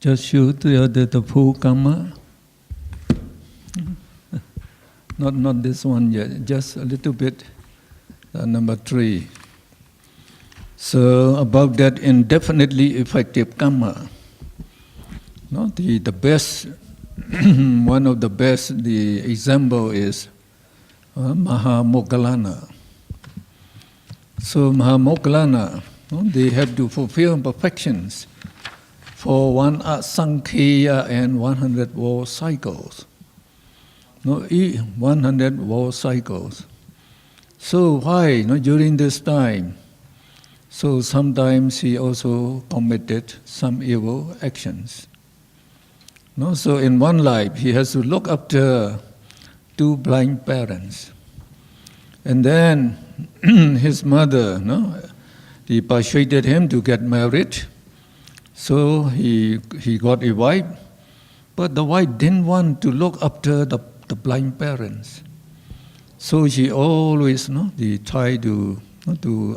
just show the full karma. Not this one yet, just a little bit. Number 3. So about that indefinitely effective karma, no, the best, one of the best, the example is Mahamoggallana. So Mahamoggallana, no, they have to fulfill perfections for 1 Sankhya and 100 war cycles. No, 100 war cycles. So why, no, during this time? So sometimes he also committed some evil actions. No, so in one life he has to look after 2 blind parents, and then his mother, no, he persuaded him to get married. So he got a wife, but the wife didn't want to look after the blind parents. So she always, no, tried to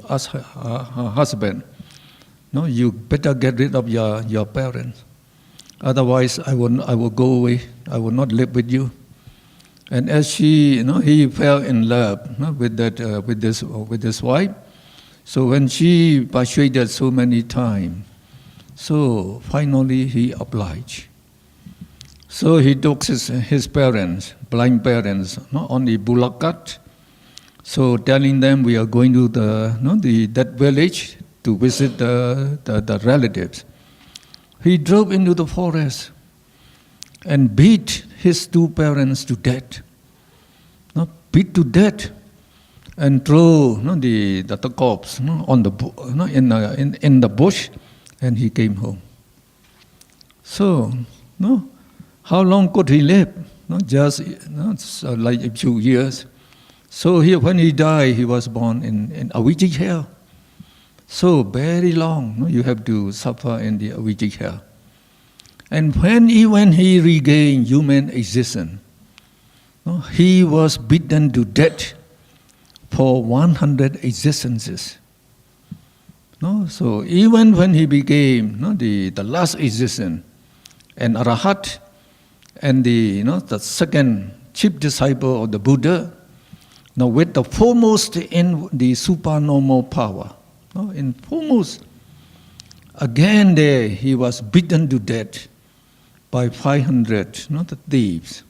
ask her husband, no, you better get rid of your parents, otherwise I will go away. I will not live with you. And as he fell in love, no, with this wife. So when she persuaded so many times, so finally he obliged. So he took his parents, blind parents, no, on the bullock cart. So telling them we are going to that village to visit the relatives. He drove into the forest and beat his 2 parents to death. No, beat to death, and throw, no, the corpse, no, on the no, in the bush, and he came home. So, no, how long could he live? No, just, no, like a few years. So when he died, he was born in Avijji hell. So very long, no, you have to suffer in the Avijji hell. And when he regained human existence, no, he was beaten to death for 100 existences. No, so even when he became, no, the last existence, an Arahat, and the second chief disciple of the Buddha, now with the foremost in the supernormal power, no, in foremost, again there he was beaten to death by 500, no, the thieves.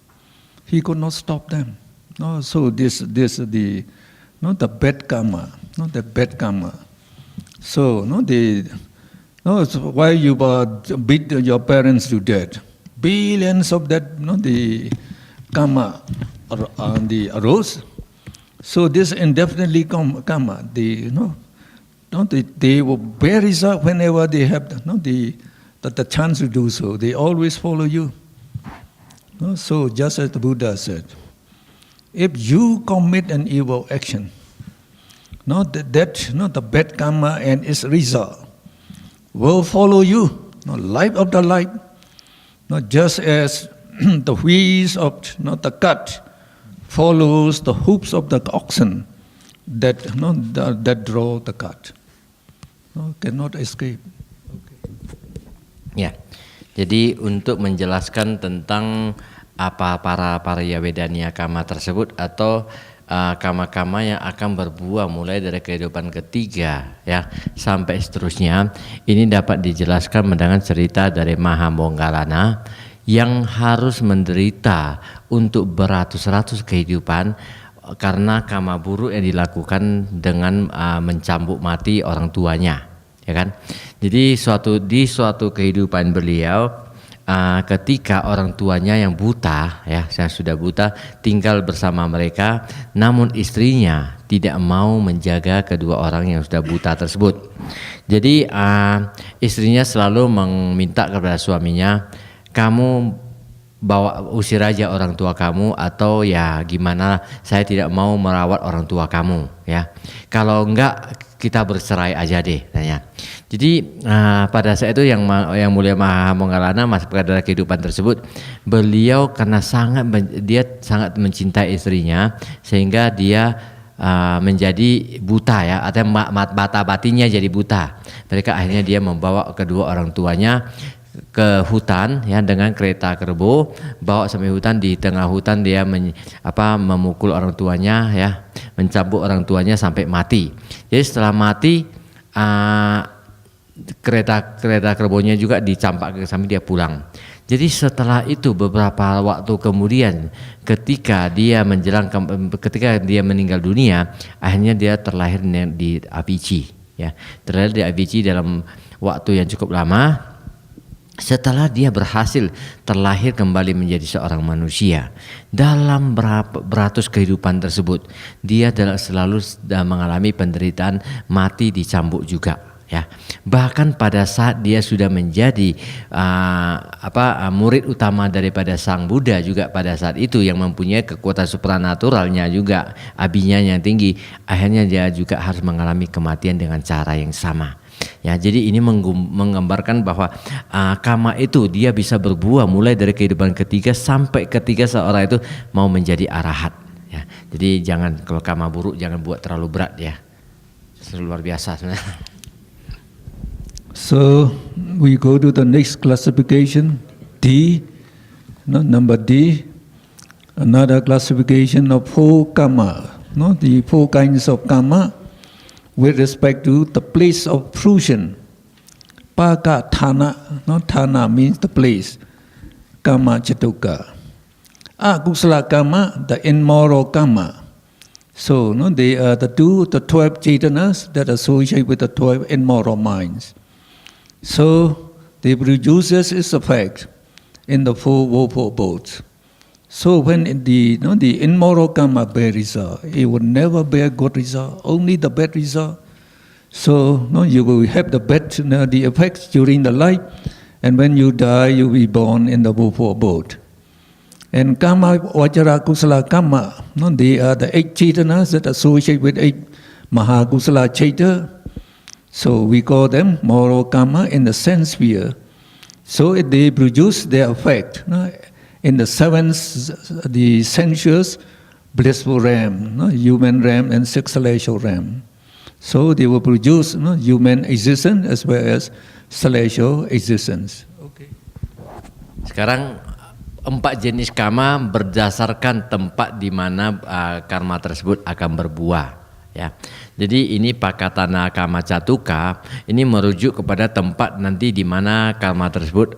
He could not stop them. No, so this the bad karma, not the bad karma. So so why you beat your parents to death? Billions of that, no, the karma arose. So this indefinitely karma, they will bear result whenever they have the chance to do so. They always follow you. No? So just as the Buddha said, if you commit an evil action, the bad karma and its result will follow you, life after life. Not just as the wheels of the cart follows the hooves of the oxen that draw the cart. Cannot escape. Ya, jadi untuk menjelaskan tentang apa para Vedaniya kama tersebut atau kama-kama yang akan berbuah mulai dari kehidupan ketiga, ya, sampai seterusnya, ini dapat dijelaskan dengan cerita dari Mahamoggallana yang harus menderita untuk beratus-ratus kehidupan karena kama buruk yang dilakukan dengan mencambuk mati orang tuanya, ya kan? Jadi di suatu kehidupan beliau, ketika orang tuanya yang buta, ya, yang sudah buta, tinggal bersama mereka, namun istrinya tidak mau menjaga kedua orang yang sudah buta tersebut. Jadi istrinya selalu meminta kepada suaminya, kamu usir aja orang tua kamu, atau ya gimana, saya tidak mau merawat orang tua kamu, ya. Kalau enggak kita bercerai aja deh, tanya. Jadi pada saat itu yang mulia Mahamoggallana masuk ke dalam kehidupan tersebut, beliau karena dia sangat mencintai istrinya sehingga dia menjadi buta, ya, atau mata batinnya jadi buta. Mereka akhirnya dia membawa kedua orang tuanya ke hutan ya dengan kereta kerbo, bawa sampai hutan, di tengah hutan dia memukul orang tuanya ya, mencambuk orang tuanya sampai mati. Jadi setelah mati kereta kerbonya juga dicampak ke sampai dia pulang. Jadi setelah itu beberapa waktu kemudian ketika dia meninggal dunia, akhirnya dia terlahir di Avicii ya. Terlahir di Avicii dalam waktu yang cukup lama. Setelah dia berhasil terlahir kembali menjadi seorang manusia, dalam beratus kehidupan tersebut dia selalu mengalami penderitaan, mati dicambuk juga ya. Bahkan pada saat dia sudah menjadi murid utama daripada Sang Buddha juga pada saat itu, yang mempunyai kekuatan supranaturalnya juga, abinya yang tinggi, akhirnya dia juga harus mengalami kematian dengan cara yang sama. Ya, jadi ini menggambarkan bahwa karma itu dia bisa berbuah mulai dari kehidupan ketiga sampai ketika seorang itu mau menjadi arahat. Ya, jadi jangan, kalau karma buruk jangan buat terlalu berat ya. Luar biasa sebenarnya. So we go to the next classification, D, number D, another classification of four karma, the four kinds of karma with respect to the place of fruition. Paka thana, thana means the place, karma chatuka. Akusala karma, the immoral karma. So they are the 12 chetanas that associate with the 12 immoral minds. So they produces its effect in the four woeful abodes. So when the immoral karma bear result, it will never bear good result, only the bad result. So you will have the bad the effects during the life, and when you die, you will be born in the woeful abode. And karma, vajra, kusala, karma, they are the 8 chetanas that associate with 8 mahakusala cheta. So we call them moral karma in the sense sphere. So they produce their effect in the 7th, the sensuous, blissful realm, human realm and 6th celestial realm. So they will produce human existence as well as celestial existence. Okay. Sekarang 4 jenis karma berdasarkan tempat di mana karma tersebut akan berbuah. Ya, jadi ini pakatana karma catuka ini merujuk kepada tempat nanti di mana karma tersebut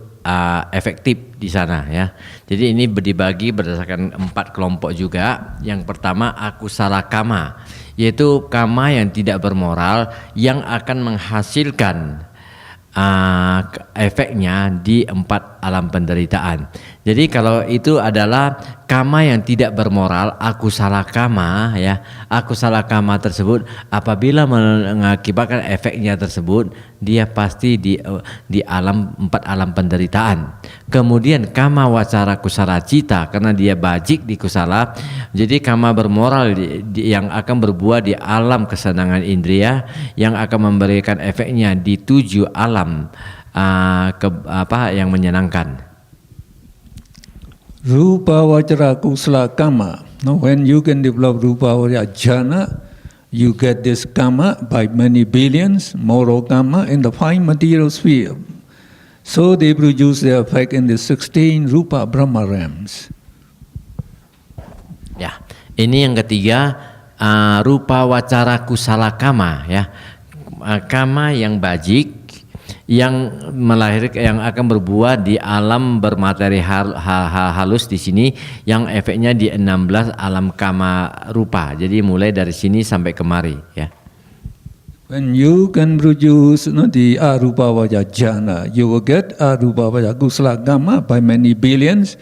efektif di sana ya. Jadi ini dibagi berdasarkan 4 kelompok juga. Yang pertama akusala karma, yaitu karma yang tidak bermoral yang akan menghasilkan efeknya di 4 alam penderitaan. Jadi kalau itu adalah karma yang tidak bermoral, akusala karma ya. Akusala karma tersebut apabila mengakibatkan efeknya tersebut, dia pasti di alam 4 alam penderitaan. Kemudian karma wacara kusala cita, karena dia bajik di kusala, jadi karma bermoral yang akan berbuah di alam kesenangan indria yang akan memberikan efeknya di 7 alam yang menyenangkan. Rupa vajra kusala karma. Now when you can develop rupa vajra jhana, you get this karma by many billions, moral karma in the 5 material sphere. So they produce their effect in the 16 rupa brahma realms. Ya, ini yang ketiga, rupa wacara kusala karma ya. Karma yang bajik yang melahirkan, yang akan berbuah di alam bermateri halus di sini, yang efeknya di 16 alam kama rupa. Jadi mulai dari sini sampai kemari ya. When you can produce the arupa vajra jhana, you will get arupa vajra kusala karma by many billions.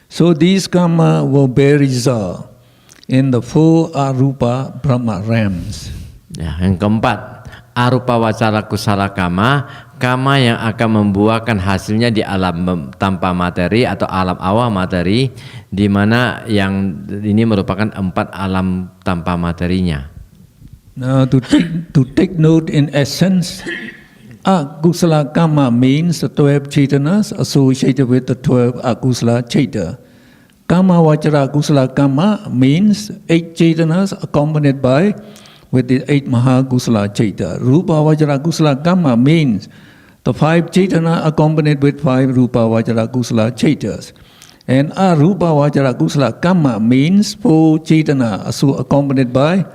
So these karma will bear result in the 4 arupa brahma realms. Ya, yang keempat, arupa wacara kusala karma, karma yang akan membuahkan hasilnya di alam tanpa materi atau alam awal materi, di mana yang ini merupakan 4 alam tanpa materinya. Now to take note in essence, akusala karma means the 12 chetanas associated with the 12 akusala cheta. Karma vajra kusala karma means 8 chetanas accompanied by with the 8 mahakusala cheta. Rupa vajra kusala karma means The 5 Chaitana accompanied with 5 Rupa Vajra Kusala Chaitas. And Arupa Vajra Kusala Kamma means 4 Chaitana, so accompanied by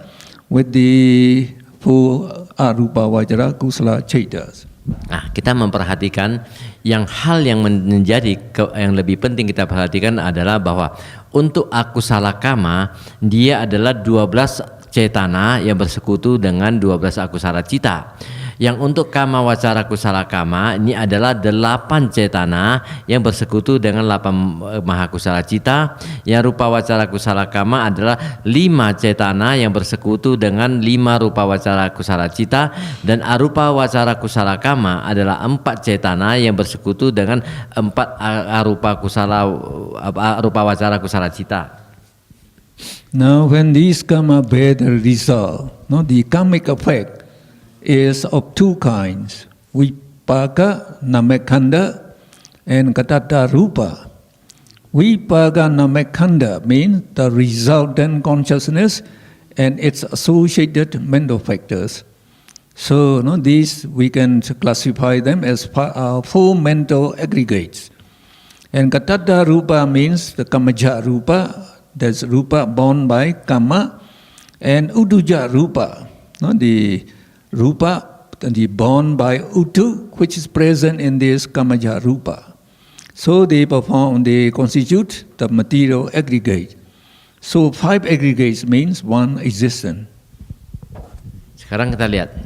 with the 4 Arupa Vajra Kusala Chaitas. Nah, kita memperhatikan hal yang menjadi yang lebih penting kita perhatikan adalah bahwa untuk akusala kama dia adalah 12 cetana yang bersekutu dengan 12 akusala cita. Yang untuk kama wacara kusala kama ini adalah 8 cetana yang bersekutu dengan 8 mahakusala cita. Yang rupa wacara kusala kama adalah 5 cetana yang bersekutu dengan 5 rupa wacara kusala cita. Dan arupa wacara kusala kama adalah 4 cetana yang bersekutu dengan 4 arupa wacara kusala cita. Now when these karma bear the result, the karmic effect is of 2 kinds, Vipaka Namekhanda and Katata Rupa. Vipaka Namekhanda means the resultant consciousness and its associated mental factors. So these we can classify them as 4 mental aggregates. And Katata Rupa means the Kamaja Rupa, that's Rupa born by Kama, and Uduja Rupa, the Rupa, the born by Utu, which is present in this Kamaja Rupa. So they constitute the material aggregate. So 5 aggregates means 1 existence. Sekarang kita lihat.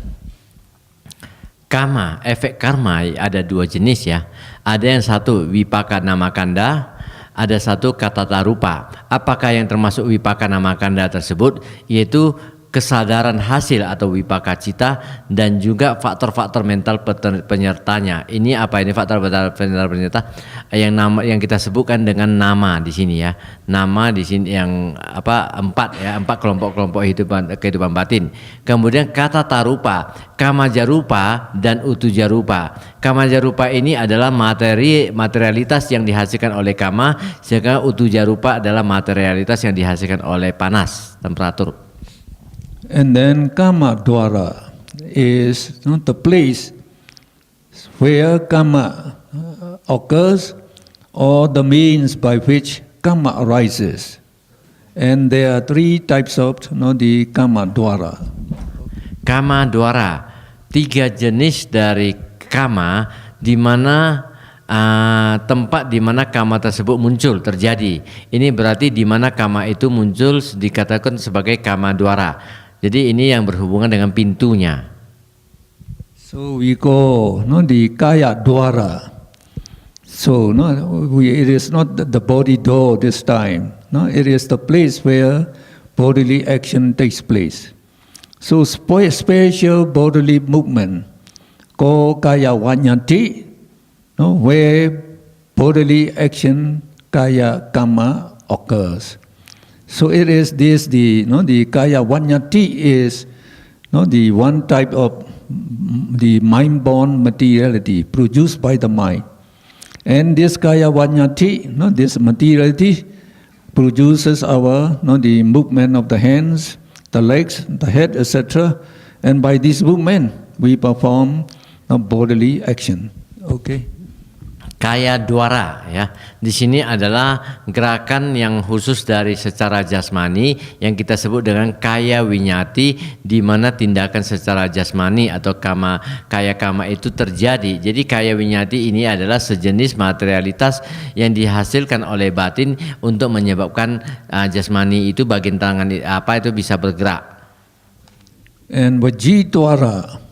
Kama, efek karma ada 2 jenis ya. Ada yang satu Vipaka Namakanda, ada satu Katata Rupa. Apakah yang termasuk Vipaka Namakanda tersebut? Yaitu kesadaran hasil atau wipaka cita dan juga faktor-faktor mental penyertanya. Ini apa ini faktor-faktor penyerta yang kita sebutkan dengan nama di sini ya. Nama di sini yang 4 kelompok-kelompok kehidupan batin. Kemudian kata tarupa, kamajarupa dan utujarupa. Kamajarupa ini adalah materialitas yang dihasilkan oleh kama, sedangkan utujarupa adalah materialitas yang dihasilkan oleh panas, temperatur. And then Kama Dwara is the place where Kama occurs or the means by which Kama arises. And there are 3 types of the Kama Dwara. Kama Dwara, 3 jenis dari kama di mana tempat di mana kama tersebut muncul terjadi. Ini berarti di mana kama itu muncul dikatakan sebagai kama dwara. Jadi ini yang berhubungan dengan pintunya. So we call the kaya dwara. So it is not the body door this time. It is the place where bodily action takes place. So special bodily movement called kaya vanyati, where bodily action kaya kama occurs. So it is this the kaya vanyati is the one type of the mind-born materiality produced by the mind, and this kaya vanyati, this materiality produces our the movement of the hands, the legs, the head, etc. And by this movement we perform bodily action. Okay. Kaya dwara ya. Di sini adalah gerakan yang khusus dari secara jasmani yang kita sebut dengan kaya winyati, di mana tindakan secara jasmani atau kaya kama itu terjadi. Jadi kaya winyati ini adalah sejenis materialitas yang dihasilkan oleh batin untuk menyebabkan jasmani itu bagian tangan itu bisa bergerak. And Vajidwara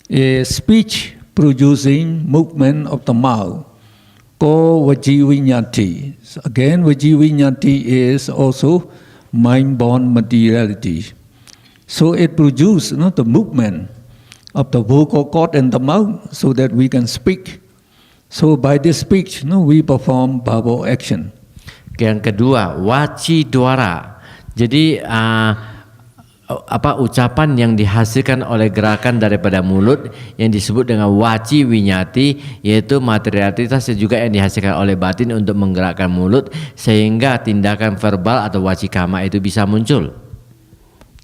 is speech producing movement of the mouth, called Vajivinyati. So again, Vajivinyati is also mind-born materiality. So it produces the movement of the vocal cord and the mouth so that we can speak. So by this speech, we perform verbal action. Yang kedua, Wacidwara. Jadi ucapan yang dihasilkan oleh gerakan daripada mulut yang disebut dengan waci winyati, yaitu materialitas juga yang dihasilkan oleh batin untuk menggerakkan mulut sehingga tindakan verbal atau waci kama itu bisa muncul.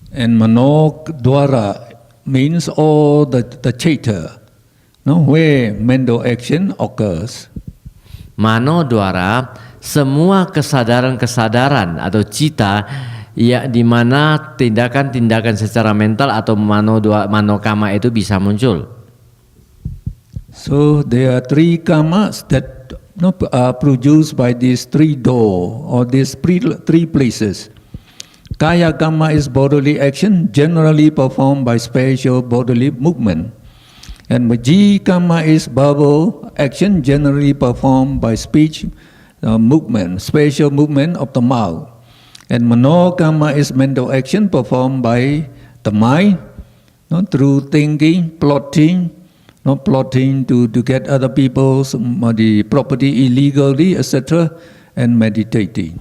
And manok dwara means all the chaita, No, where mental action occurs. Mano dwara semua kesadaran-kesadaran atau cita ya di mana tindakan-tindakan secara mental atau mano kama itu bisa muncul. So there are three karmas that are produced by these three doors or these three places. Kaya karma is bodily action generally performed by special bodily movement. And Vaji karma is verbal action generally performed by speech movement, special movement of the mouth. And Mano karma is mental action performed by the mind, through thinking, plotting to get other people's the property illegally, etc., and meditating.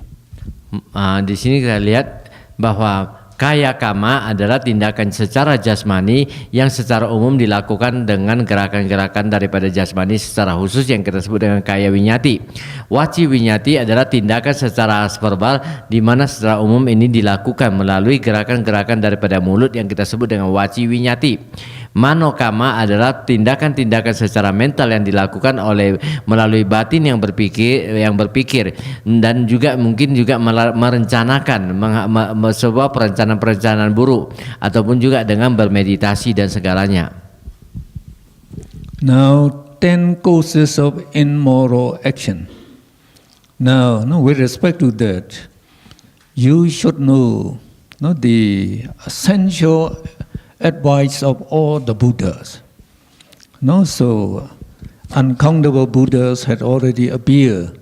Di sini kita lihat bahwa kaya kama adalah tindakan secara jasmani yang secara umum dilakukan dengan gerakan-gerakan daripada jasmani secara khusus yang kita sebut dengan kaya winyati. Waci winyati adalah tindakan secara verbal di mana secara umum ini dilakukan melalui gerakan-gerakan daripada mulut yang kita sebut dengan waci winyati. Mano kama adalah tindakan-tindakan secara mental yang dilakukan melalui batin yang berpikir dan juga mungkin juga merencanakan sebuah perencanaan buruk ataupun juga dengan bermeditasi dan segalanya. Now 10 causes of immoral action. Now, with respect to that, you should know the essential advice of all the Buddhas. So uncountable Buddhas had already appeared,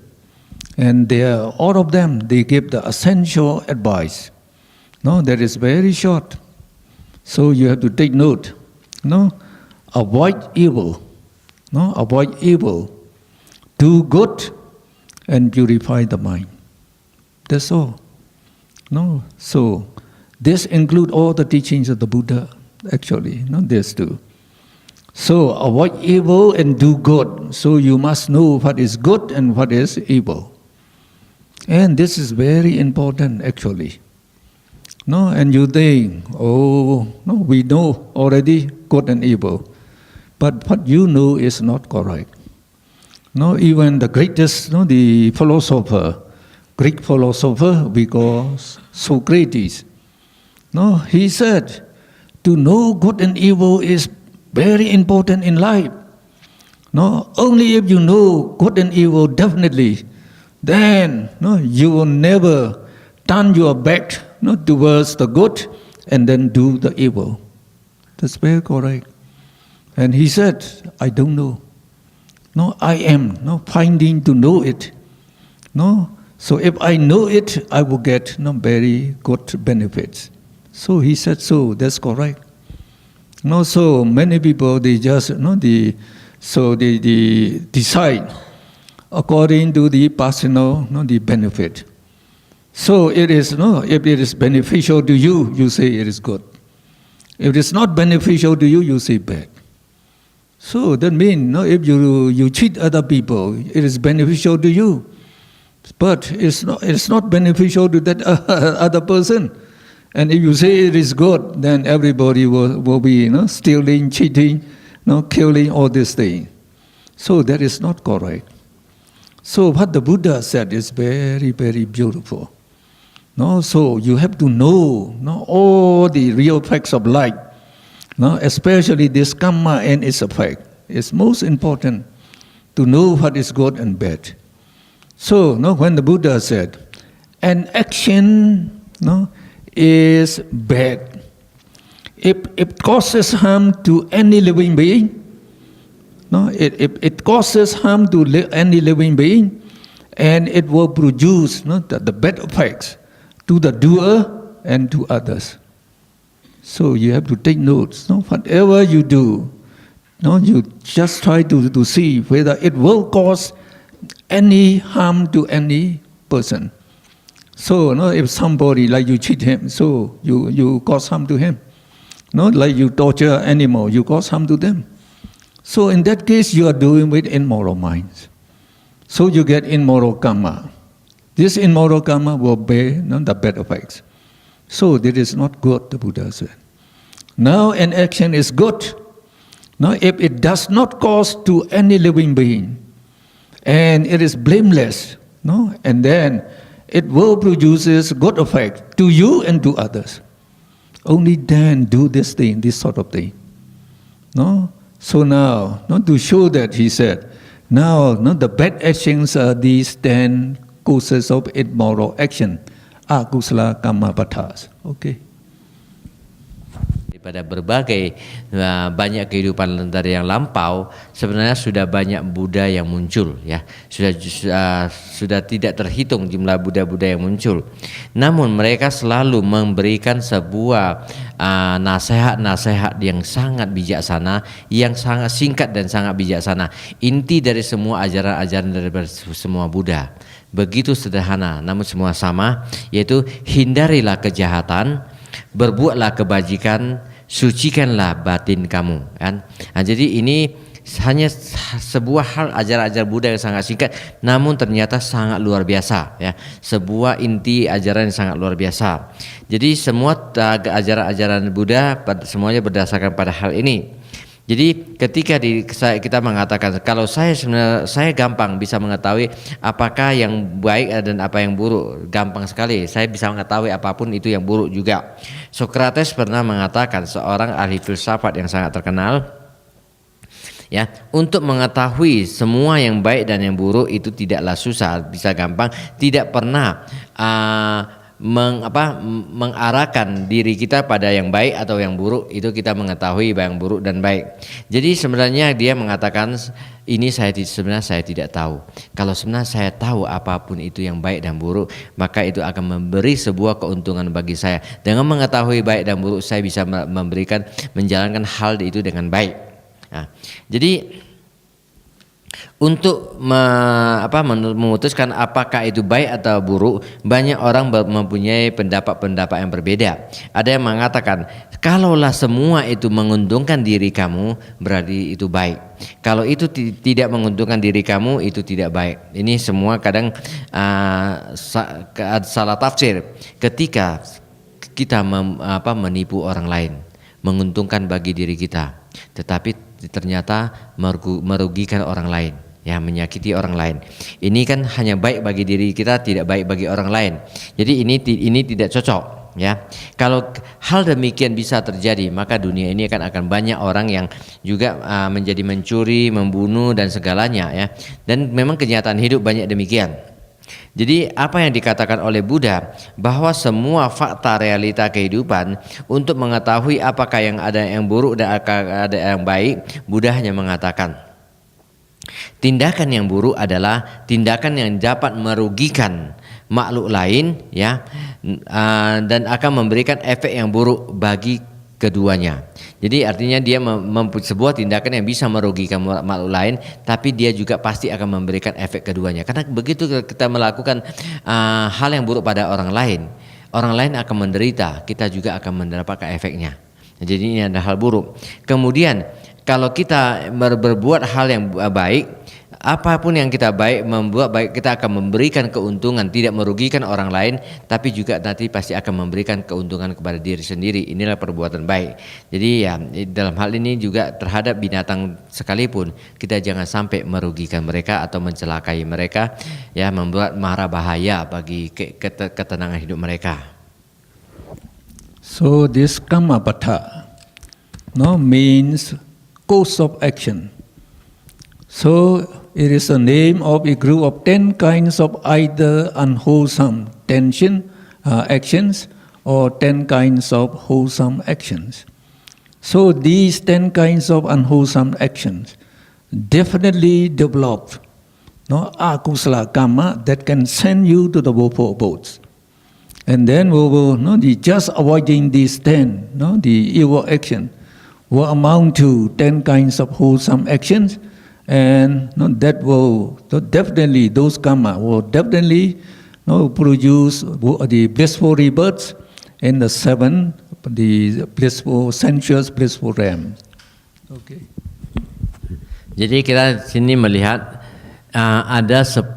and all of them, they give the essential advice. That is very short. So you have to take note. Avoid evil. Avoid evil. Do good and purify the mind. That's all. So this includes all the teachings of the Buddha. Actually, there's two. So avoid evil and do good. So you must know what is good and what is evil. And this is very important actually. And you think, we know already good and evil. But what you know is not correct. Even the greatest, the philosopher, Greek philosopher we call Socrates. He said, to know good and evil is very important in life. Only if you know good and evil definitely, then you will never turn your back towards the good and then do the evil. That's very correct. And he said, I don't know. I am finding to know it. So if I know it, I will get very good benefits. So he said, so that's correct. So many people they just they decide according to the personal the benefit. So it is if it is beneficial to you, you say it is good. If it is not beneficial to you, you say bad. So that means if you cheat other people, it is beneficial to you, but it's not beneficial to that other person. And if you say it is good, then everybody will be stealing, cheating, killing, all these things. So that is not correct. So what the Buddha said is very, very beautiful. So you have to know all the real facts of life, especially this karma and its effect. It's most important to know what is good and bad. So when the Buddha said, an action is bad, if it causes harm to any living being, it causes harm to any living being, and it will produce the bad effects to the doer and to others. So you have to take notes. Whatever you do, you just try to see whether it will cause any harm to any person. So if somebody, like you cheat him, so you cause harm to him. Like you torture animal, you cause harm to them. So in that case, you are doing with immoral minds. So you get immoral karma. This immoral karma will bear the bad effects. So this is not good, the Buddha said. Now an action is good. Now, if it does not cause to any living being, and it is blameless, no, and then it will produces good effect to you and to others. Only then do this thing, this sort of thing. No, so now, not to show that he said, now, no, the bad actions are these 10 causes of immoral action, akusala kammapathas. Okay. Pada berbagai banyak kehidupan dari yang lampau, sebenarnya sudah banyak Buddha yang muncul, ya, sudah tidak terhitung jumlah Buddha-Buddha yang muncul. Namun mereka selalu memberikan sebuah nasihat-nasihat yang sangat bijaksana, yang sangat singkat dan sangat bijaksana. Inti dari semua ajaran-ajaran dari semua Buddha begitu sederhana, namun semua sama, yaitu hindarilah kejahatan, berbuatlah kebajikan, sucikanlah batin kamu, kan? Nah, jadi ini hanya sebuah hal ajaran-ajaran Buddha yang sangat singkat, namun ternyata sangat luar biasa, ya. Sebuah inti ajaran yang sangat luar biasa. Jadi semua ajaran-ajaran Buddha semuanya berdasarkan pada hal ini. Jadi ketika kita mengatakan kalau saya gampang bisa mengetahui apakah yang baik dan apa yang buruk, gampang sekali. Saya bisa mengetahui apapun itu yang buruk juga. Socrates pernah mengatakan, seorang ahli filsafat yang sangat terkenal, ya, untuk mengetahui semua yang baik dan yang buruk itu tidaklah susah, bisa gampang, tidak pernah mengarahkan diri kita pada yang baik atau yang buruk, itu kita mengetahui yang buruk dan baik. Jadi sebenarnya dia mengatakan ini sebenarnya saya tidak tahu. Kalau sebenarnya saya tahu apapun itu yang baik dan buruk, maka itu akan memberi sebuah keuntungan bagi saya. Dengan mengetahui baik dan buruk, saya bisa menjalankan hal itu dengan baik. Nah, jadi untuk memutuskan apakah itu baik atau buruk, banyak orang mempunyai pendapat-pendapat yang berbeda. Ada yang mengatakan, kalaulah semua itu menguntungkan diri kamu, berarti itu baik. Kalau itu tidak menguntungkan diri kamu, itu tidak baik. Ini semua kadang salah tafsir. Ketika kita menipu orang lain, menguntungkan bagi diri kita, tetapi ternyata merugikan orang lain, ya, menyakiti orang lain. Ini kan hanya baik bagi diri kita, tidak baik bagi orang lain. Jadi ini tidak cocok, ya. Kalau hal demikian bisa terjadi, maka dunia ini akan banyak orang yang juga menjadi mencuri, membunuh dan segalanya, ya. Dan memang kenyataan hidup banyak demikian. Jadi apa yang dikatakan oleh Buddha, bahwa semua fakta realita kehidupan, untuk mengetahui apakah yang ada yang buruk dan ada yang baik, Buddha hanya mengatakan tindakan yang buruk adalah tindakan yang dapat merugikan makhluk lain, ya, dan akan memberikan efek yang buruk bagi keduanya. Jadi artinya dia sebuah tindakan yang bisa merugikan makhluk lain, tapi dia juga pasti akan memberikan efek keduanya. Karena begitu kita melakukan hal yang buruk pada orang lain akan menderita, kita juga akan mendapatkan efeknya. Jadi ini adalah hal buruk. Kemudian kalau kita berbuat hal yang baik, apapun yang kita membuat baik, kita akan memberikan keuntungan, tidak merugikan orang lain, tapi juga nanti pasti akan memberikan keuntungan kepada diri sendiri. Inilah perbuatan baik. Jadi ya, dalam hal ini juga terhadap binatang sekalipun, kita jangan sampai merugikan mereka atau mencelakai mereka, ya, membuat mara bahaya bagi ketenangan hidup mereka. So this kammapatha, means course of action. So it is the name of a group of 10 kinds of either unwholesome actions or 10 kinds of wholesome actions. So these 10 kinds of unwholesome actions definitely develop akusala karma that can send you to the woeful abodes. And then we will just avoiding these 10, the evil action will amount to 10 kinds of wholesome actions. And that will definitely, those karma will definitely produce the blissful rebirths in the 7, the blissful, sensuous blissful realms. Okay. Jadi kita sini melihat ada 10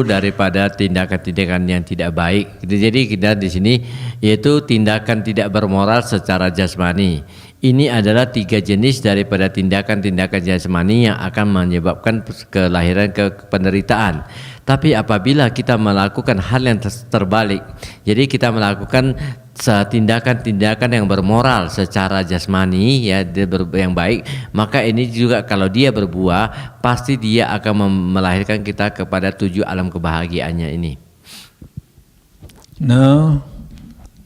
daripada tindakan-tindakan yang tidak baik. Jadi kita di sini yaitu tindakan tidak bermoral secara jasmani. Ini adalah 3 jenis daripada tindakan-tindakan jasmani yang akan menyebabkan kelahiran penderitaan. Tapi apabila kita melakukan hal yang terbalik, jadi kita melakukan tindakan-tindakan yang bermoral secara jasmani, ya, yang baik, maka ini juga kalau dia berbuah, pasti dia akan melahirkan kita kepada 7 alam kebahagiaannya ini. Now,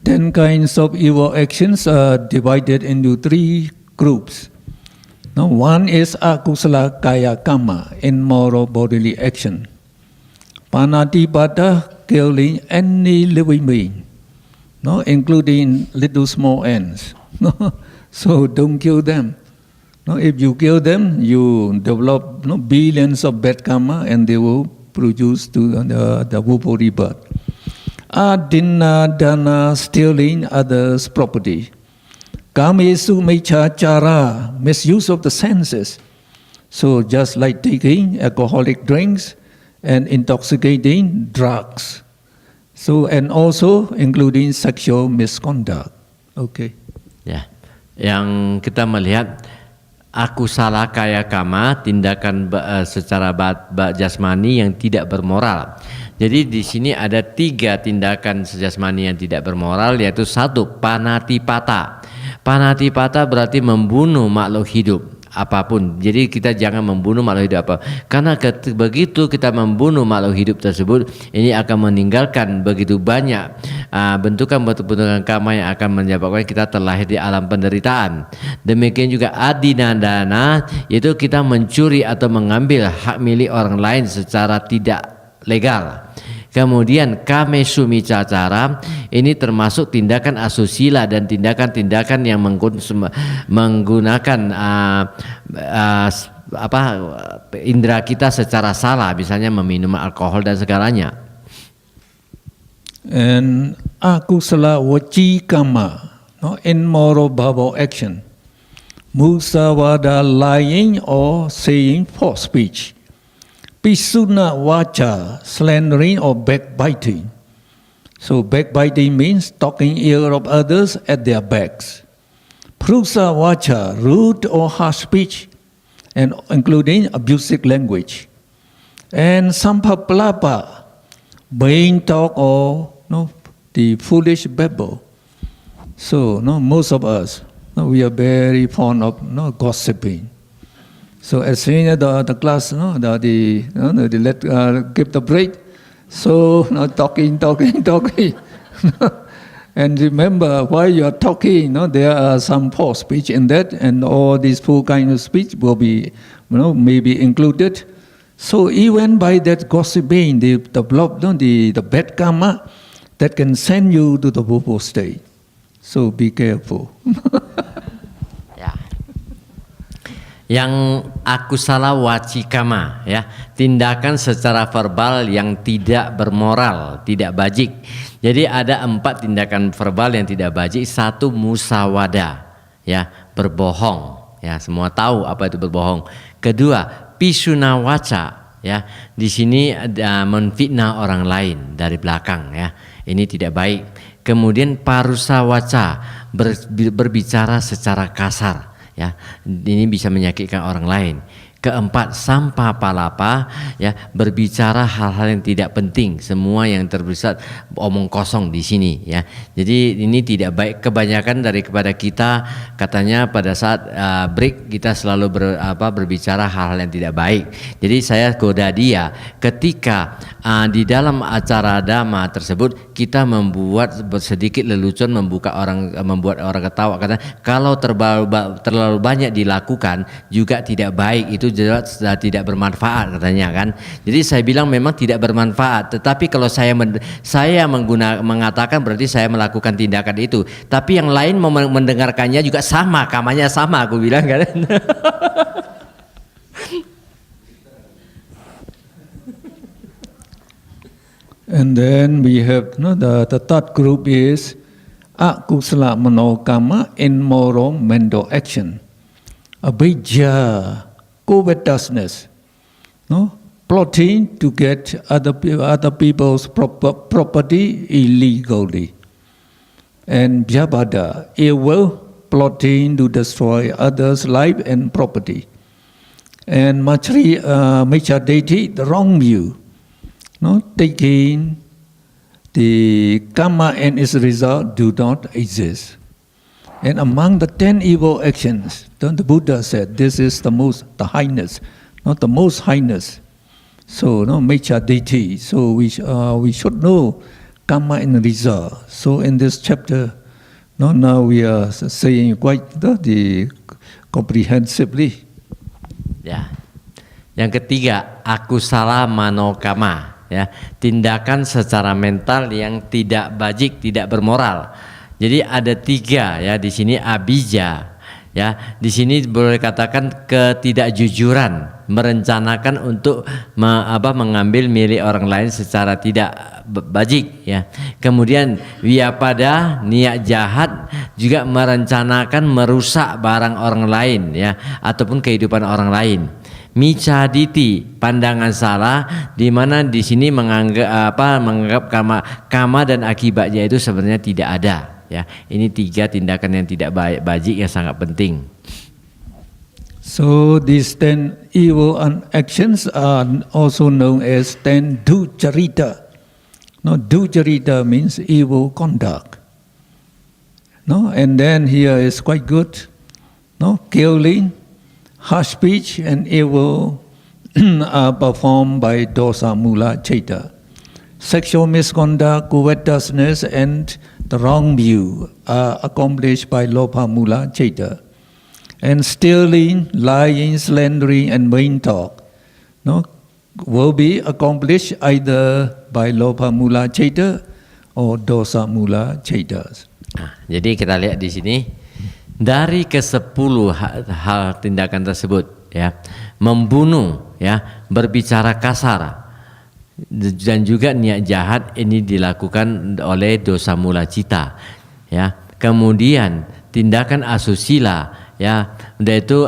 10 kinds of evil actions are divided into 3 groups. Now, one is akusala kaya kama, immoral bodily action. Panatipata, killing any living being, no, including little small ants. So don't kill them. No, if you kill them, you develop billions of bad karma, and they will produce to the Wupo rebirth. Adina dana, stealing others' property. Kamesu mechachara, misuse of the senses. So just like taking alcoholic drinks and intoxicating drugs. So and also including sexual misconduct. Okay. Ya, yang kita melihat akusala kaya kama, tindakan secara jasmani yang tidak bermoral. Jadi di sini ada 3 tindakan jasmani yang tidak bermoral, yaitu 1, panatipata. Panatipata berarti membunuh makhluk hidup apapun. Jadi kita jangan membunuh makhluk hidup apa. Karena begitu kita membunuh makhluk hidup tersebut, ini akan meninggalkan begitu banyak bentukan-bentukan karma yang akan menyebabkan kita terlahir di alam penderitaan. Demikian juga adinandana, yaitu kita mencuri atau mengambil hak milik orang lain secara tidak legal. Kemudian kamesumi cacara, ini termasuk tindakan asusila dan tindakan-tindakan yang menggunakan indera kita secara salah, misalnya meminum alkohol dan segalanya. And akusala wachikama, no, immoral verbal action. Musawada, lying or saying false speech. Pisuna wacha, slandering or backbiting. So backbiting means talking ill of others at their backs. Prusa wacha, rude or harsh speech, and including abusive language. And sampapalapa, vain talk or the foolish babble. So most of us, we are very fond of gossiping. So as soon as the class, let give the break. So talking. And remember, while you are talking, there are some false speech in that, and all these 4 kinds of speech will be, maybe included. So even by that gossiping, they develop the bad karma that can send you to the Wupo state. So be careful. Yang akusala wacikama, ya, tindakan secara verbal yang tidak bermoral, tidak bajik. Jadi ada 4 tindakan verbal yang tidak bajik. 1, musawada, ya, berbohong, ya, semua tahu apa itu berbohong. 2, pisuna waca, ya, di sini ada menfitnah orang lain dari belakang, ya, ini tidak baik. Kemudian parusa waca, berbicara secara kasar, ya, ini bisa menyakitkan orang lain. 4, sampapalapa, ya, berbicara hal-hal yang tidak penting, semua yang terbersat omong kosong di sini, ya. Jadi ini tidak baik. Kebanyakan daripada kita katanya pada saat break kita selalu berbicara hal-hal yang tidak baik. Jadi saya goda dia ketika di dalam acara dhamma tersebut kita membuat sedikit lelucon, membuat orang ketawa, karena kalau terlalu banyak dilakukan juga tidak baik, itu jelas tidak bermanfaat katanya kan. Jadi saya bilang memang tidak bermanfaat, tetapi kalau saya mengatakan berarti saya melakukan tindakan itu, tapi yang lain mau mendengarkannya juga sama, kamanya sama, aku bilang kan. And then we have the third group is akusala manokama, immoral mental action. Abhijja, covetousness, plotting to get other people's property illegally. And vyabhada, ill will, plotting to destroy others' life and property. And Micchadeti, the wrong view, taking the karma and its result do not exist. And among the 10 evil actions, the Buddha said this is the highness, not the most highness. So, Micchadeti. So we should know karma and result. So in this chapter, now we are saying quite comprehensively. Ya. Yang ketiga, akusala manokama, ya, tindakan secara mental yang tidak bajik, tidak bermoral. Jadi ada 3 ya di sini abija, ya. Di sini boleh katakan ketidakjujuran, merencanakan untuk mengambil milik orang lain secara tidak bajik, ya. Kemudian wiyapada, niat jahat, juga merencanakan merusak barang orang lain, ya, ataupun kehidupan orang lain. Micchaditi, pandangan salah, di mana di sini menganggap karma dan akibatnya itu sebenarnya tidak ada, ya. Ini 3 tindakan yang tidak bajik yang sangat penting. So these 10 evil actions are also known as 10 ducharita. Ducharita means evil conduct. And then here is quite good. Killing, harsh speech, and evil are performed by dosa mula citta. Sexual misconduct, covetousness, and the wrong view are accomplished by lobha mula citta. And stealing, lying, slandering, and vain talk, will be accomplished either by lobha mula citta or dosa mula cittas. Jadi kita lihat di sini dari ke-10 hal tindakan tersebut, ya, membunuh, ya, berbicara kasar, dan juga niat jahat ini dilakukan oleh dosa mula cita, ya. Kemudian tindakan asusila, ya, yaitu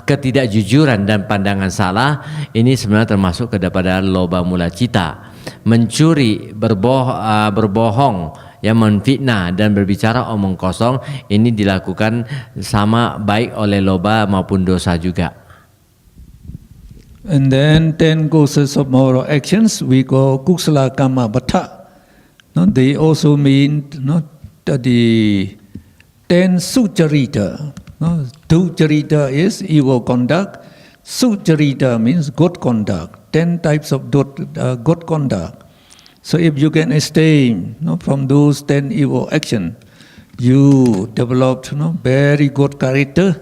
ketidakjujuran dan pandangan salah, ini sebenarnya termasuk kepada loba mula cita. Mencuri, berbohong, ya, menfitnah dan berbicara omong kosong, ini dilakukan sama baik oleh loba maupun dosa juga. And then 10 causes of moral actions we call kusala kama bata. They also mean the 10 sucharita. Ducharita is evil conduct. Sucharita means good conduct. 10 types of good conduct. So if you can abstain from those 10 evil actions, you developed very good character,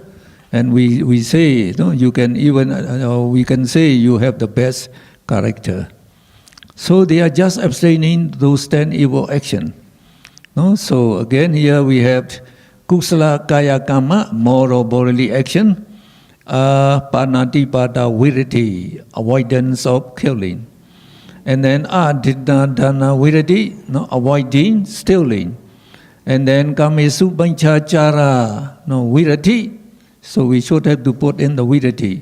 and we say you can even we can say you have the best character. So they are just abstaining those 10 evil actions. So again here we have kusala kaya kama, moral bodily action, panatipada virati, avoidance of killing. And then adidana virati, avoiding stealing. And then kamesu banchachara, virati. So we should have to put in the virati.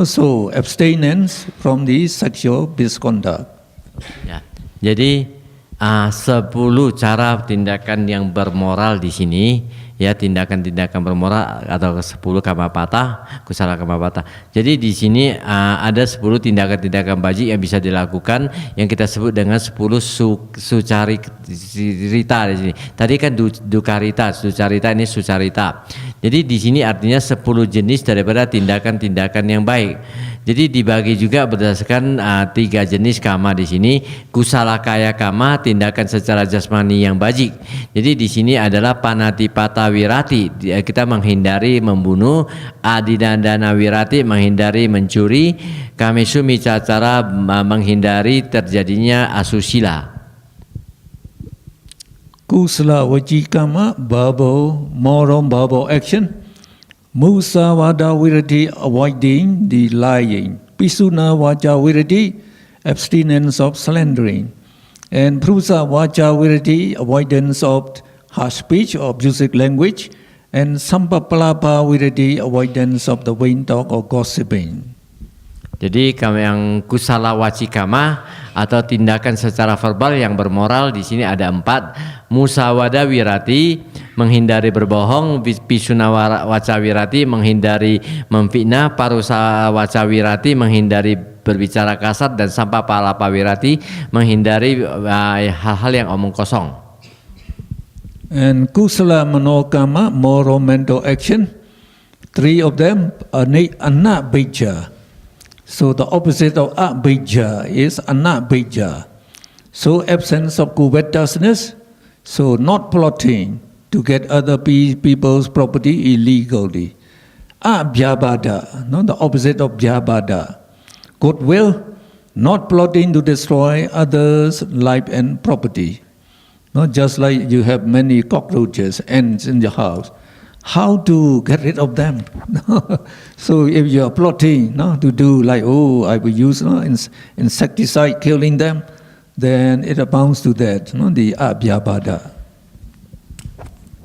So abstinence from the sexual misconduct. Ya, jadi 10 cara tindakan yang bermoral di sini, ya, tindakan-tindakan bermoral atau 10 kamapata, kusala kamapata. Jadi di sini ada 10 tindakan-tindakan bajik yang bisa dilakukan yang kita sebut dengan 10 sucarita di sini. Tadi kan dukarita, sucarita, ini sucarita. Jadi di sini artinya 10 jenis daripada tindakan-tindakan yang baik. Jadi dibagi juga berdasarkan 3 jenis kama di sini. Kusala kaya kama, tindakan secara jasmani yang bajik. Jadi di sini adalah panatipata wirati, kita menghindari membunuh. Adidandana wirati, menghindari mencuri. Kamesu micacara, menghindari terjadinya asusila. Kusala wajikama, moral action. Musawada virati, avoiding the lying. Pisuna vaja virati, abstinence of slandering. And prusa vaja virati, avoidance of harsh speech or abusive language. And sampapalapa virati, avoidance of the vain talk or gossiping. Jadi yang kusala wacikama atau tindakan secara verbal yang bermoral. Di sini ada 4. Musawada wirati, menghindari berbohong. Pisuna waca wirati, menghindari memfitnah. Parusa waca wirati, menghindari berbicara kasar. Dan sampah palapa wirati, menghindari hal-hal yang omong kosong. And kusala manokama, moral mental action, 3 of them are anabhija. So the opposite of abhija is anabhija. So absence of covetousness, so not plotting to get other people's property illegally. Abhyabada, no, the opposite of byabada. Goodwill, not plotting to destroy others' life and property. Not just like you have many cockroaches, ants in your house. How to get rid of them? So if you are plotting to do like, I will use insecticide killing them, then it amounts to that, the abhyabada.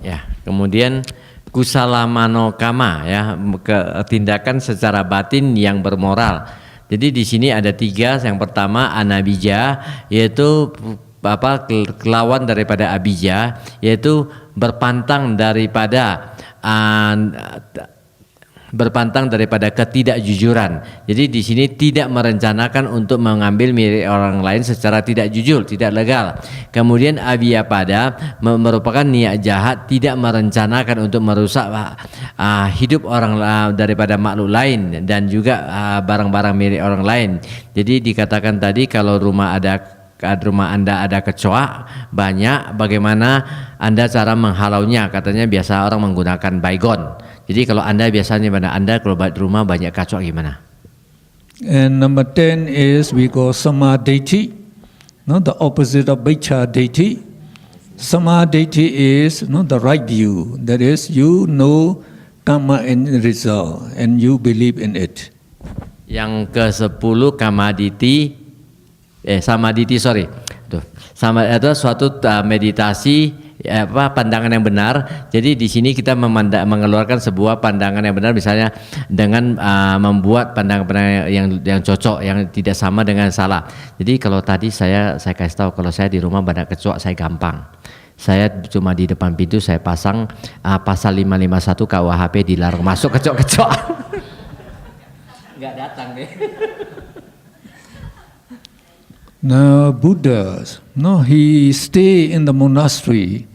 Ya, kemudian kusala manokama, ya, tindakan secara batin yang bermoral. Jadi di sini ada 3. Yang pertama anabija, yaitu kelawan daripada abija, yaitu berpantang daripada ketidakjujuran. Jadi di sini tidak merencanakan untuk mengambil milik orang lain secara tidak jujur, tidak legal. Kemudian abhyapada merupakan niat jahat, tidak merencanakan untuk merusak hidup orang daripada makhluk lain dan juga barang-barang milik orang lain. Jadi dikatakan tadi kalau rumah Anda ada kecoa banyak, bagaimana Anda cara menghalaunya? Katanya biasa orang menggunakan baygon. Jadi kalau Anda biasanya kalau rumah banyak kecoa gimana? And number 10 is we go samadhi, the opposite of vichaditi. Samadhi is the right view. That is, you know karma and result and you believe in it. Yang ke-10 samadhi, itu suatu meditasi, pandangan yang benar. Jadi di sini kita mengeluarkan sebuah pandangan yang benar, misalnya dengan membuat pandangan-pandangan yang cocok, yang tidak sama dengan salah. Jadi kalau tadi saya kasih tahu, kalau saya di rumah banyak kecoa, saya gampang. Saya cuma di depan pintu saya pasang pasal 551 KUHP, dilarang masuk kecoa-kecoa. Nggak datang deh. Now Buddha, he stay in the monastery,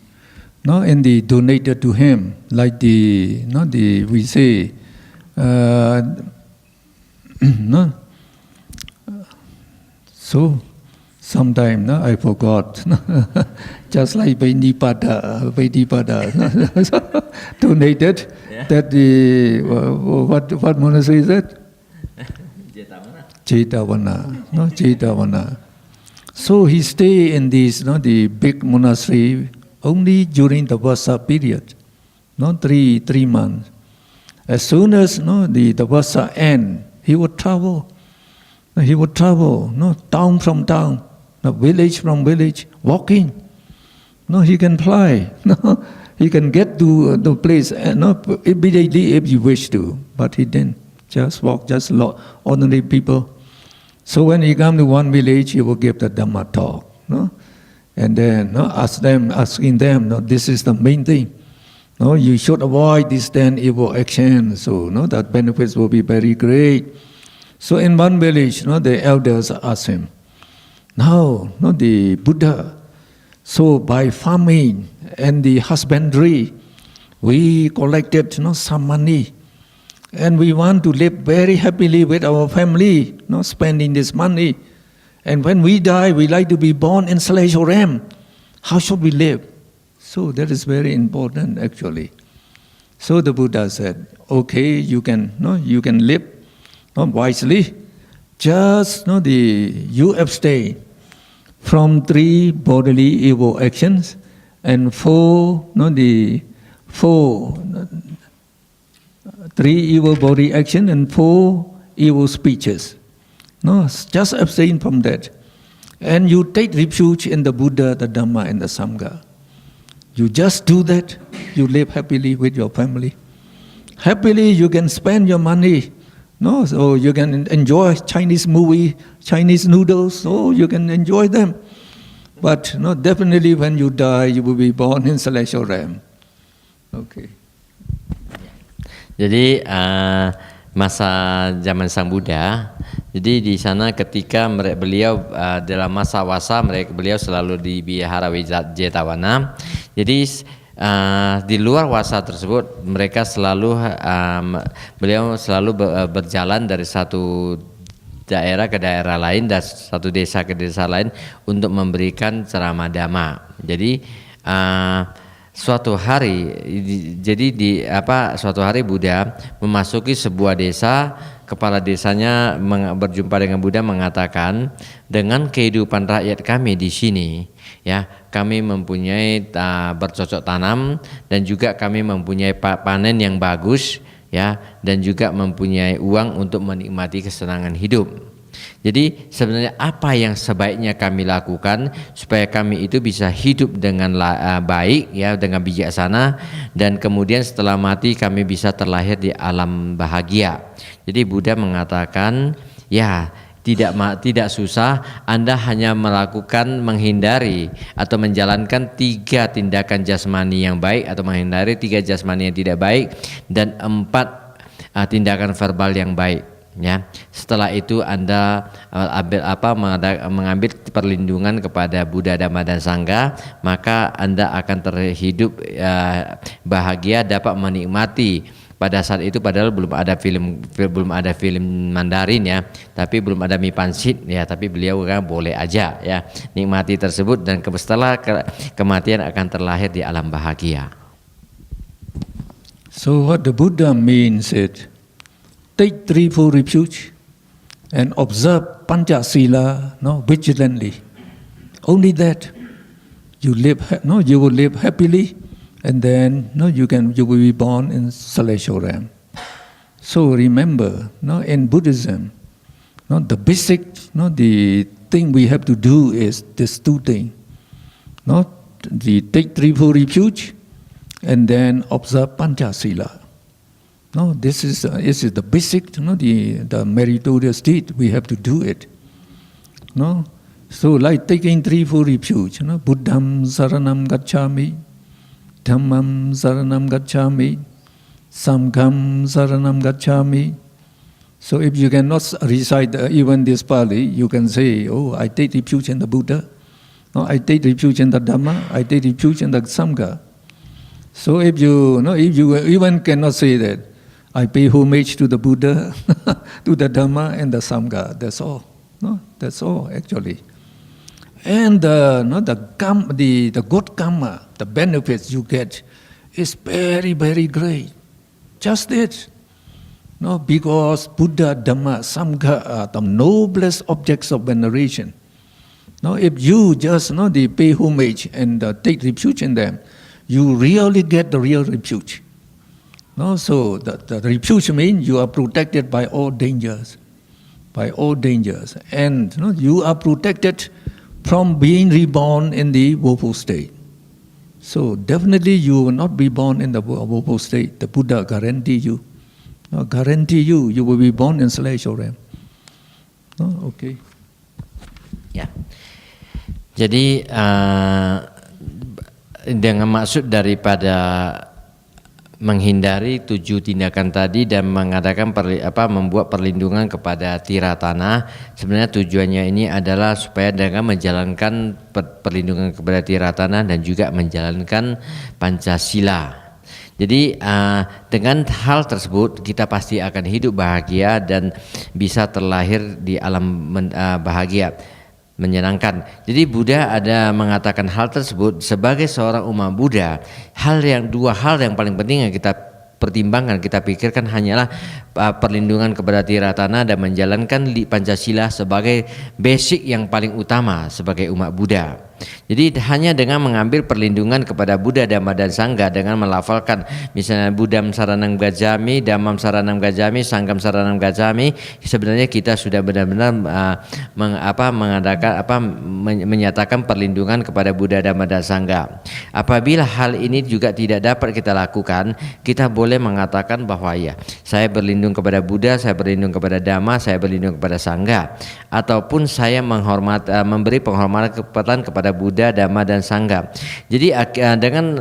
and they donated to him, like we say, So sometime I forgot, just like Vaidhipada donated that what monastery is that? Jetavana. So he stay in this, the big monastery only during the Vasa period, 3 months. As soon as the Vasa end, he would travel. Town from town, village from village, walking. He can fly. He can get to the place immediately if you wish to, but he didn't. Just walk, just ordinary people. So when he come to one village, he will give the Dhamma talk, and then asking them, this is the main thing. You should avoid these 10 evil actions, so that benefits will be very great. So in one village, the elders asked him, the Buddha, so by farming and the husbandry, we collected some money. And we want to live very happily with our family, spending this money. And when we die, we like to be born in Saleshoram. How should we live? So that is very important, actually. So the Buddha said, okay, you can live wisely. Just you abstain from 3 bodily evil actions and 3 evil body action and 4 evil speeches. Just abstain from that. And you take refuge in the Buddha, the Dhamma, and the Sangha. You just do that, you live happily with your family. Happily you can spend your money No, so you can enjoy Chinese movie, Chinese noodles, so you can enjoy them. But no, definitely when you die, you will be born in celestial realm. Okay. Jadi masa zaman Sang Buddha, jadi di sana ketika beliau dalam masa wasa beliau selalu di Vihara Jetavana. Jadi di luar wasa tersebut mereka beliau selalu berjalan dari satu daerah ke daerah lain dan satu desa ke desa lain untuk memberikan ceramah dhamma. Jadi suatu hari Buddha memasuki sebuah desa, kepala desanya berjumpa dengan Buddha mengatakan, dengan kehidupan rakyat kami di sini, ya, kami mempunyai bercocok tanam dan juga kami mempunyai panen yang bagus, ya, dan juga mempunyai uang untuk menikmati kesenangan hidup. Jadi sebenarnya apa yang sebaiknya kami lakukan supaya kami itu bisa hidup dengan baik, ya, dengan bijaksana, dan kemudian setelah mati kami bisa terlahir di alam bahagia. Jadi Buddha mengatakan, ya, tidak susah, Anda hanya menghindari atau menjalankan 3 tindakan jasmani yang baik atau menghindari 3 jasmani yang tidak baik dan 4 tindakan verbal yang baik. Ya, setelah itu Anda mengambil perlindungan kepada Buddha, Dhamma dan Sangha, maka Anda akan terhidup bahagia, dapat menikmati. Pada saat itu padahal belum ada film Mandarin, ya, tapi belum ada mie pansit, ya, tapi beliau kan boleh aja, ya, nikmati tersebut, dan setelah kematian akan terlahir di alam bahagia. So what the Buddha means is, take threefold refuge and observe Panchasila, vigilantly. Only that you will live happily, and then you will be born in celestial realm. So remember, in Buddhism, the basic, the thing we have to do is these 2 things. The take threefold refuge, and then observe Panchasila. No, this is the basic, the meritorious deed. We have to do it. No, so like taking threefold refuge. Buddham saranam gacchami, Dhammam saranam gacchami, Sangham saranam gacchami. So if you cannot recite even this Pali, you can say, "Oh, I take refuge in the Buddha. No, I take refuge in the Dhamma. I take refuge in the Sangha." So if you even cannot say that, I pay homage to the Buddha, to the Dhamma and the Sangha. That's all. That's all actually. And the good karma, the benefits you get, is very, very great. Just it. Because Buddha, Dhamma, Sangha are the noblest objects of veneration. If you just pay homage and take refuge in them, you really get the real refuge. So the refuge means you are protected by all dangers, and you are protected from being reborn in the woeful state. So definitely you will not be born in the woeful state. The Buddha guarantee you. You will be born in celestial realm. Okay. Ya. Jadi dengan maksud daripada menghindari 7 tindakan tadi dan mengadakan membuat perlindungan kepada tiratana, sebenarnya tujuannya ini adalah supaya dengan menjalankan perlindungan kepada tiratana dan juga menjalankan Pancasila. Jadi dengan hal tersebut kita pasti akan hidup bahagia dan bisa terlahir di alam bahagia, menyenangkan. Jadi Buddha ada mengatakan hal tersebut sebagai seorang umat Buddha. 2 hal yang paling penting yang kita pertimbangkan, kita pikirkan hanyalah perlindungan kepada tiratana dan menjalankan Pancasila sebagai basic yang paling utama sebagai umat Buddha. Jadi hanya dengan mengambil perlindungan kepada Buddha, Dhamma dan Sangha dengan melafalkan misalnya Buddham Saranam Gacchami, Dhammam Saranam Gacchami, Sangham Saranam Gacchami, sebenarnya kita sudah benar-benar menyatakan perlindungan kepada Buddha, Dhamma dan Sangha. Apabila hal ini juga tidak dapat kita lakukan, kita boleh mengatakan bahwa ya, saya berlindung kepada Buddha, saya berlindung kepada Dhamma, saya berlindung kepada Sangha, ataupun saya memberi penghormatan kepada Buddha, Dhamma dan Sangha. Jadi dengan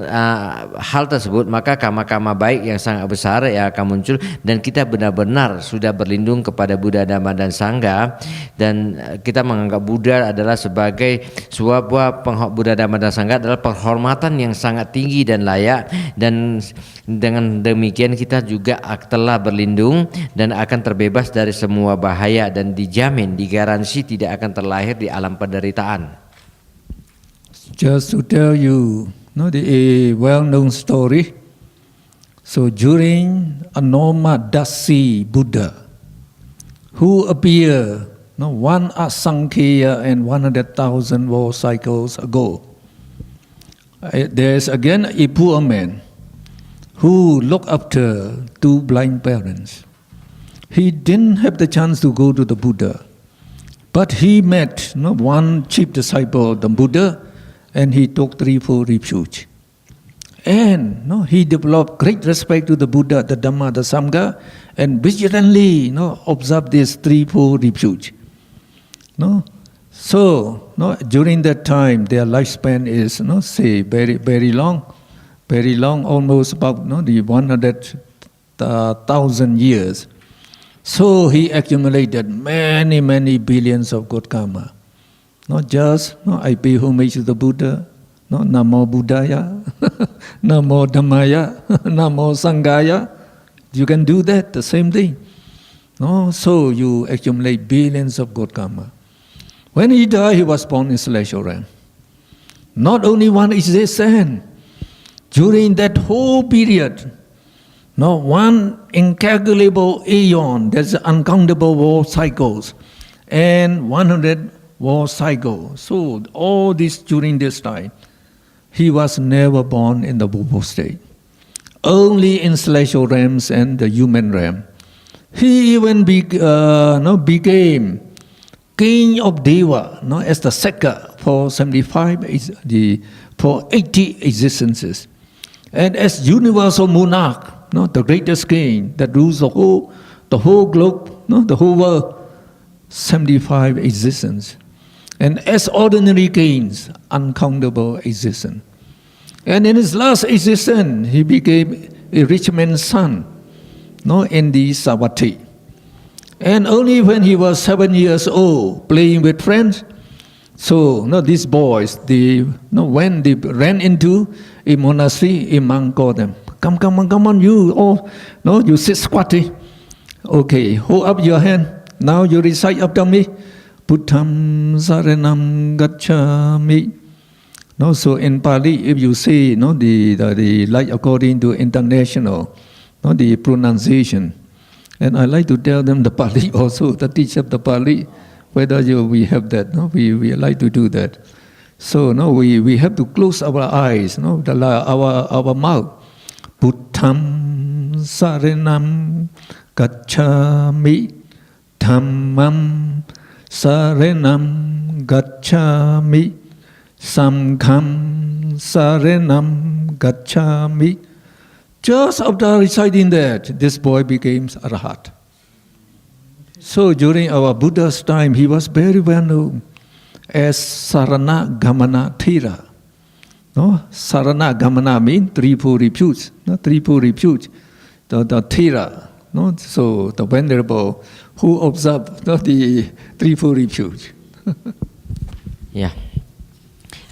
hal tersebut maka karma-karma baik yang sangat besar yang akan muncul, dan kita benar-benar sudah berlindung kepada Buddha, Dhamma dan Sangha, dan kita menganggap Buddha adalah sebagai sebuah Buddha, Dhamma dan Sangha adalah penghormatan yang sangat tinggi dan layak, dan dengan demikian kita juga telah berlindung dan akan terbebas dari semua bahaya, dan dijamin, digaransi tidak akan terlahir di alam penderitaan. Just to tell you, a well-known story. So during Anoma Dasi Buddha, who appeared one Asankheya and 100,000 war cycles ago, there's again a poor man who looked after two blind parents. He didn't have the chance to go to the Buddha, but he met one chief disciple of the Buddha, and he took threefold refuge. And he developed great respect to the Buddha, the Dhamma, the Sangha, and vigilantly observed this threefold refuge. So during that time, their lifespan is say very very long, almost about the 100,000 years. So he accumulated many billions of good karma. Not just I pay homage to the Buddha, Namo Buddhaya, Namo Dhammaya, Namo Sanghaya. You can do that, the same thing. So you accumulate billions of good karma. When he died, he was born in celestial realm. Not only one existence. During that whole period, one incalculable aeon, there's uncountable war cycles, and 100 war cycles. So all this during this time, he was never born in the Bobo state. Only in celestial realms and the human realm. He even became king of Deva, as the Sekka for 80 existences. And as universal monarch, the greatest king that rules the whole globe, the whole world, 75 existence. And as ordinary kings, uncountable existence. And in his last existence, he became a rich man's son, in the Savatthi. And only when he was 7 years old, playing with friends, so these boys, when they ran into a monastery, a monk called them, come on, you, you sit squatty. Okay, hold up your hand. Now you recite after me. Buddham Saranam Gacchami. So in Pali, if you say the like according to international, the pronunciation, and I like to tell them the Pali also, the teacher of the Pali, whether we have that, we like to do that. So we have to close our eyes, our mouth. Buddham Saranam Gacchami, Dhammam Saranam Gacchami, Sangham Saranam Gacchami. Just after reciting that, this boy became Arhat. So during our Buddha's time, he was very well known as Sarana Gamana Thera. Sarana Gamana means threefold refuge. Threefold refuge. The Thera. So the venerable who observed the threefold refuge. Ya,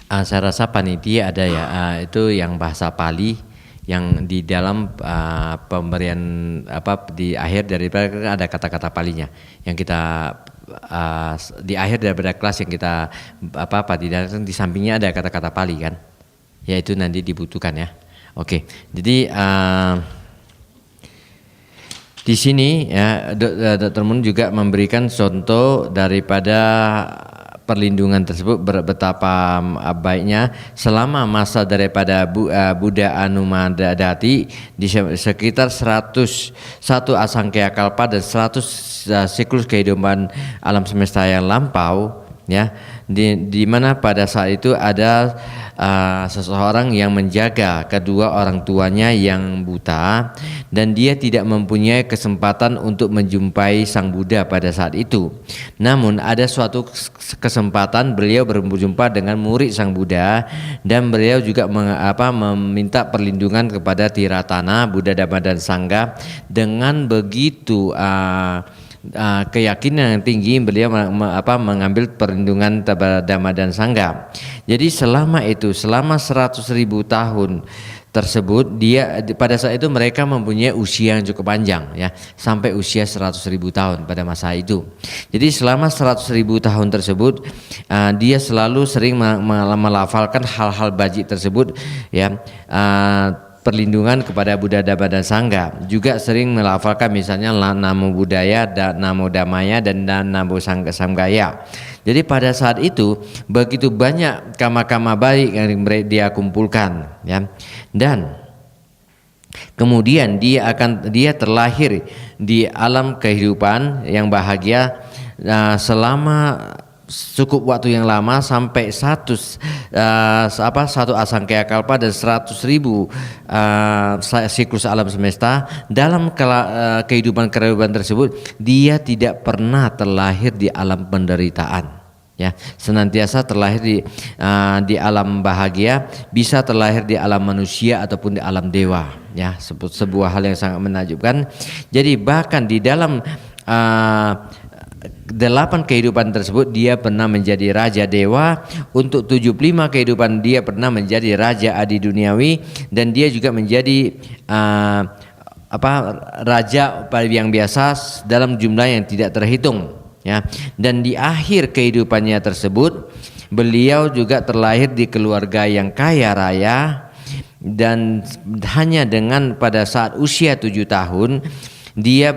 saya rasa panitia ada ya, itu yang bahasa Pali yang di dalam pemberian di akhir daripada ada kata-kata Palinya yang kita di akhir daripada kelas yang kita di sampingnya ada kata-kata Pali kan, yaitu nanti dibutuhkan ya. Oke, jadi di sini ya Dr. Mun juga memberikan contoh daripada perlindungan tersebut betapa baiknya selama masa daripada Buddha Anumadati di sekitar 101 asangkaya kalpa dan 100 siklus kehidupan alam semesta yang lampau, ya, di mana pada saat itu ada seseorang yang menjaga kedua orang tuanya yang buta dan dia tidak mempunyai kesempatan untuk menjumpai Sang Buddha pada saat itu. Namun ada suatu kesempatan beliau berjumpa dengan murid Sang Buddha dan beliau juga meminta perlindungan kepada Tiratana, Buddha, Dhamma dan Sangha. Dengan begitu keyakinan yang tinggi beliau mengambil perlindungan Dhamma dan Sangha. Jadi selama 100.000 tahun tersebut dia pada saat itu mereka mempunyai usia yang cukup panjang, ya, sampai usia 100.000 tahun pada masa itu. Jadi selama 100.000 tahun tersebut dia selalu sering melafalkan hal-hal bajik tersebut, ya, perlindungan kepada Buddha, Dhamma dan Sangha. Juga sering melafalkan misalnya Namo Buddhaya, Namo Dhammaya dan Namo Sanghaya. Jadi pada saat itu begitu banyak kama-kama baik yang dia kumpulkan, ya. Dan kemudian dia terlahir di alam kehidupan yang bahagia selama cukup waktu yang lama sampai satu asangkaya kalpa dan 100.000 siklus alam semesta. Dalam kehidupan tersebut dia tidak pernah terlahir di alam penderitaan, ya, senantiasa terlahir di alam bahagia, bisa terlahir di alam manusia ataupun di alam dewa, ya, sebuah hal yang sangat menakjubkan. Jadi bahkan di dalam 8 kehidupan tersebut dia pernah menjadi raja dewa, untuk 75 kehidupan dia pernah menjadi raja adi duniawi, dan dia juga menjadi raja yang biasa dalam jumlah yang tidak terhitung, ya. Dan di akhir kehidupannya tersebut beliau juga terlahir di keluarga yang kaya raya, dan hanya dengan pada saat usia 7 tahun dia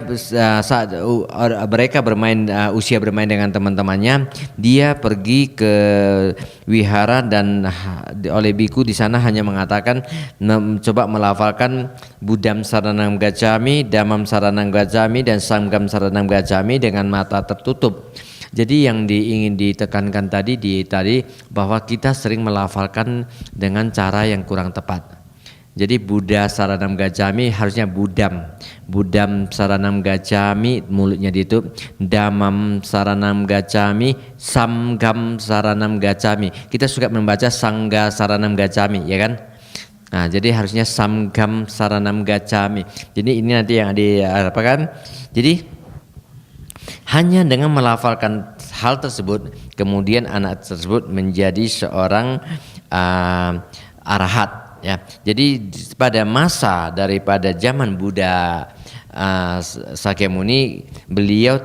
saat mereka usia bermain dengan teman-temannya, dia pergi ke wihara dan oleh biku di sana hanya mengatakan coba melafalkan Buddham Saranam Gacchami, Dhammam Saranam Gacchami dan Sangham Saranam Gacchami dengan mata tertutup. Jadi yang ingin ditekankan tadi bahwa kita sering melafalkan dengan cara yang kurang tepat. Jadi Buddha Saranam Gacchami harusnya Buddham Saranam Gacchami, mulutnya ditutup. Dhammam Saranam Gacchami, Sangham Saranam Gacchami. Kita suka membaca Sangha Saranam Gacchami, ya kan? Nah, jadi harusnya Sangham Saranam Gacchami. Jadi ini nanti yang diharapkan. Jadi hanya dengan melafalkan hal tersebut, kemudian anak tersebut menjadi seorang arahat. Ya, jadi pada masa daripada zaman Buddha Sakyamuni, beliau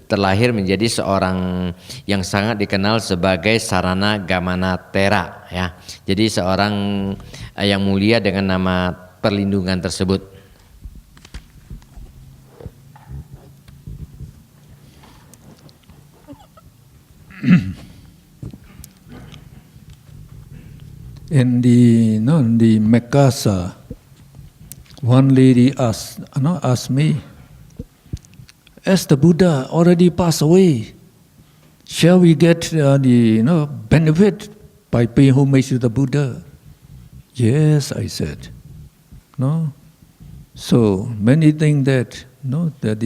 terlahir menjadi seorang yang sangat dikenal sebagai Sarana Gamanatera, ya. Jadi seorang yang mulia dengan nama perlindungan tersebut. In the Mekasa, one lady asked me, as the Buddha already passed away, shall we get the benefit by paying homage to the Buddha? Yes, I said. No, so many think that that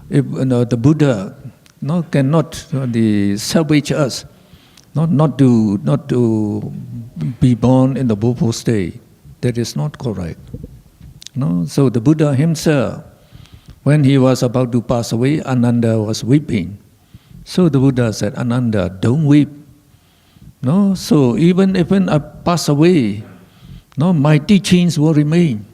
if the Buddha cannot salvage us, not to be born in the Buddha state. That is not correct. No, so the Buddha himself, when he was about to pass away, Ananda was weeping. So the Buddha said, Ananda, don't weep. No, so even if when I pass away, my teachings will remain.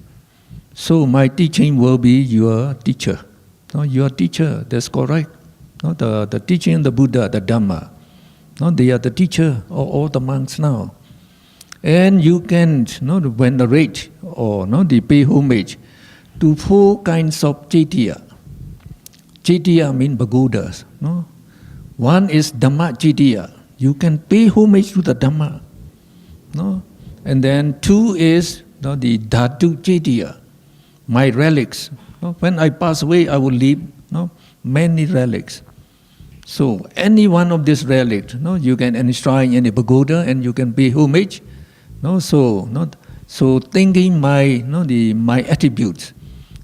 So my teaching will be your teacher. Your teacher, that's correct. The teaching of the Buddha, the Dhamma, they are the teacher of all the monks now. And you can venerate or they pay homage to 4 kinds of Chaitya. Chaitya means pagodas. One is Dhamma Jidya. You can pay homage to the Dhamma. No? And then two is the Dhatu Jidya, my relics. No? When I pass away, I will leave many relics. So any one of these relics, you can enshrine in a pagoda and you can pay homage. So thinking my attributes,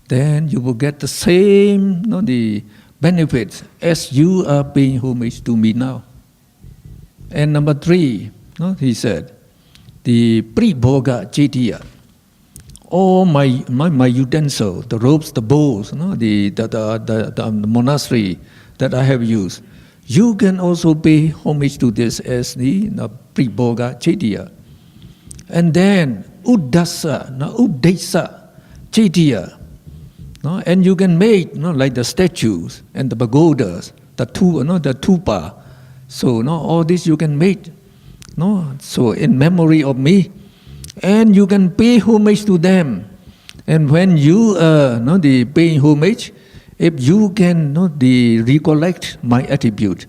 then you will get the same the benefits as you are paying homage to me now. And number three, he said, the Pribhoga Jidya. All my utensils, the ropes, the bowls, the monastery that I have used, you can also pay homage to this as the Pribhoga Jidya. And then Uddasa Jidya. And you can make like the statues and the pagodas, the tupa. So all this you can make. So in memory of me. And you can pay homage to them. And when you the paying homage, if you can recollect my attribute,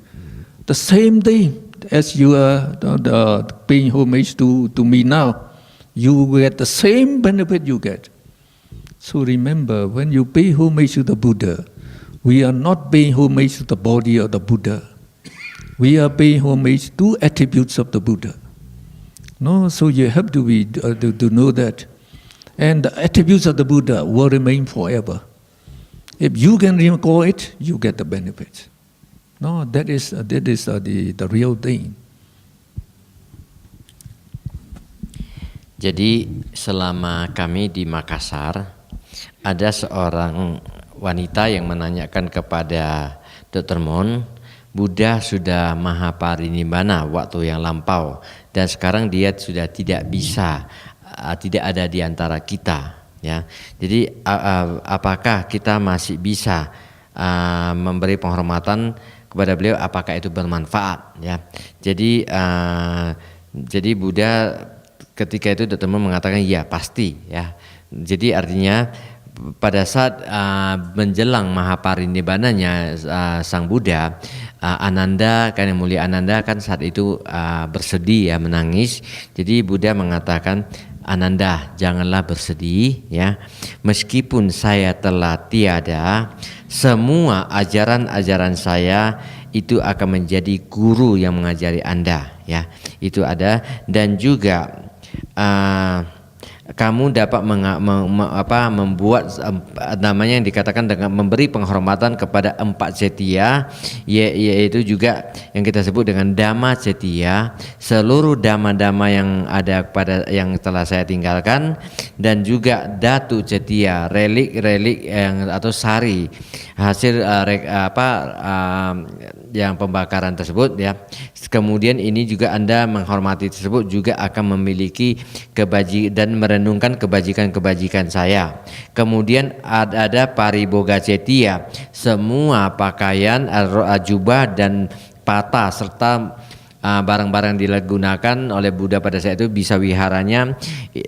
the same thing as you are paying homage to me now, you get the same benefit you get. So remember, when you pay homage to the Buddha, we are not paying homage to the body of the Buddha. We are paying homage to attributes of the Buddha. So you have to know that. And the attributes of the Buddha will remain forever. If you can recall it, you get the benefits. That is the real thing. Jadi selama kami di Makassar, ada seorang wanita yang menanyakan kepada Dr. Mon, Buddha sudah maha parinibbana waktu yang lampau dan sekarang dia sudah tidak bisa, tidak ada di antara kita. Ya, jadi apakah kita masih bisa memberi penghormatan kepada beliau? Apakah itu bermanfaat? Ya, jadi Buddha ketika itu Dr. Mon mengatakan ya pasti. Ya, jadi artinya pada saat menjelang mahaparinibbananya Sang Buddha, Ananda, kan yang mulia Ananda kan saat itu bersedih ya, menangis. Jadi Buddha mengatakan, Ananda, janganlah bersedih ya. Meskipun saya telah tiada, semua ajaran-ajaran saya itu akan menjadi guru yang mengajari Anda ya. Itu ada, dan juga kamu dapat membuat namanya yang dikatakan dengan memberi penghormatan kepada 4 setia, yaitu juga yang kita sebut dengan Dhamma setia, seluruh dhamma-dhamma yang ada pada yang telah saya tinggalkan, dan juga Dhatu setia, relik-relik yang atau sari hasil yang pembakaran tersebut ya. Kemudian ini juga Anda menghormati tersebut juga akan memiliki kebajikan dan merenungkan kebajikan-kebajikan saya. Kemudian ada Paribhoga Setia, semua pakaian, jubah dan patah serta barang-barang digunakan oleh Buddha pada saat itu bisa wiharanya,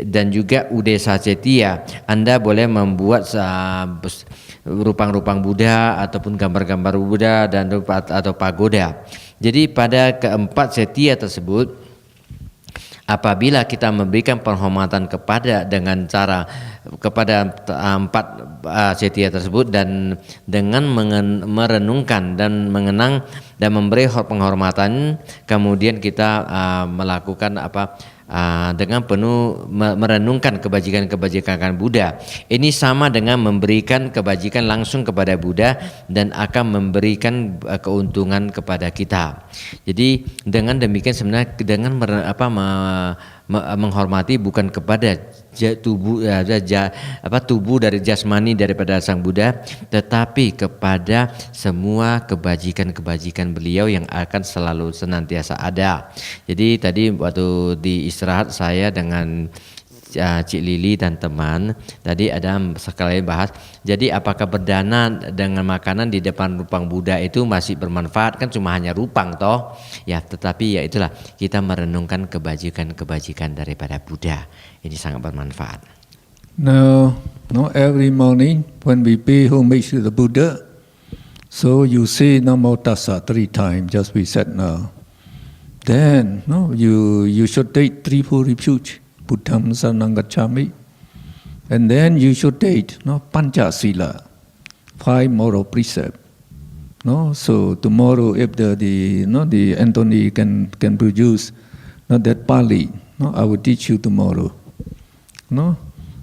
dan juga Udesa Setia, Anda boleh membuat rupang-rupang Buddha ataupun gambar-gambar Buddha dan atau pagoda. Jadi pada keempat setia tersebut, apabila kita memberikan penghormatan dengan cara kepada 4 setia tersebut dan dengan merenungkan dan mengenang dan memberi penghormatan, kemudian kita melakukan dengan penuh merenungkan kebajikan-kebajikan Buddha. Ini sama dengan memberikan kebajikan langsung kepada Buddha dan akan memberikan keuntungan kepada kita. Jadi dengan demikian sebenarnya dengan menghormati bukan kepada tubuh dari jasmani daripada Sang Buddha, tetapi kepada semua kebajikan-kebajikan beliau yang akan selalu senantiasa ada. Jadi tadi waktu di istirahat saya dengan Cik Lili dan teman tadi ada sekali bahas, jadi apakah berdana dengan makanan di depan rupang Buddha itu masih bermanfaat? Kan cuma hanya rupang toh ya, tetapi ya itulah kita merenungkan kebajikan-kebajikan daripada Buddha, ini sangat bermanfaat. Now every morning when we pay homage to the Buddha, So you say Namo Tassa 3 times, just we said now. Then you should take 3 full refuge, Buddham Saranam Gacchami. And then you should take Pancha Sila, 5 moral precepts. So tomorrow, if the Anthony can produce that Pali, I will teach you tomorrow.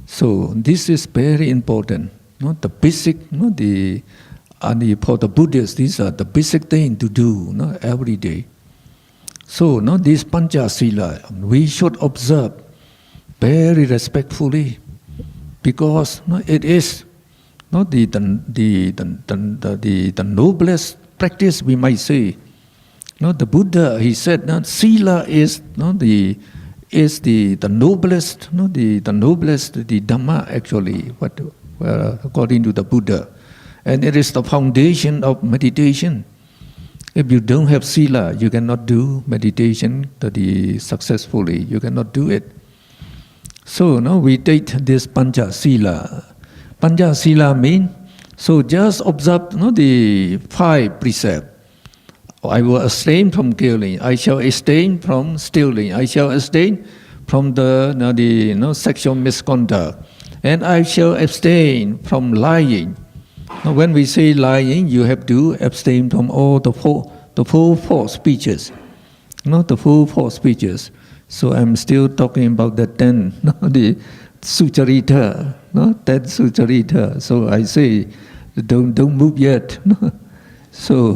So this is very important. The basic, for the Buddhists, these are the basic thing to do every day. So this Pancha Sila, we should observe very respectfully, because it is the noblest practice, we might say. The Buddha, he said that Sila is the noblest, the noblest, the Dhamma actually, according to the Buddha. And it is the foundation of meditation. If you don't have Sila, you cannot do meditation successfully. You cannot do it. So now we take this Pancha Sila. Pancha Sila means, so just observe the 5 precepts. I will abstain from killing. I shall abstain from stealing. I shall abstain from the sexual misconduct. And I shall abstain from lying. Now, when we say lying, you have to abstain from all the four false speeches. The 4 false speeches. So I'm still talking about the 10, the Sucharita, 10 Sucharita. So I say, don't move yet. So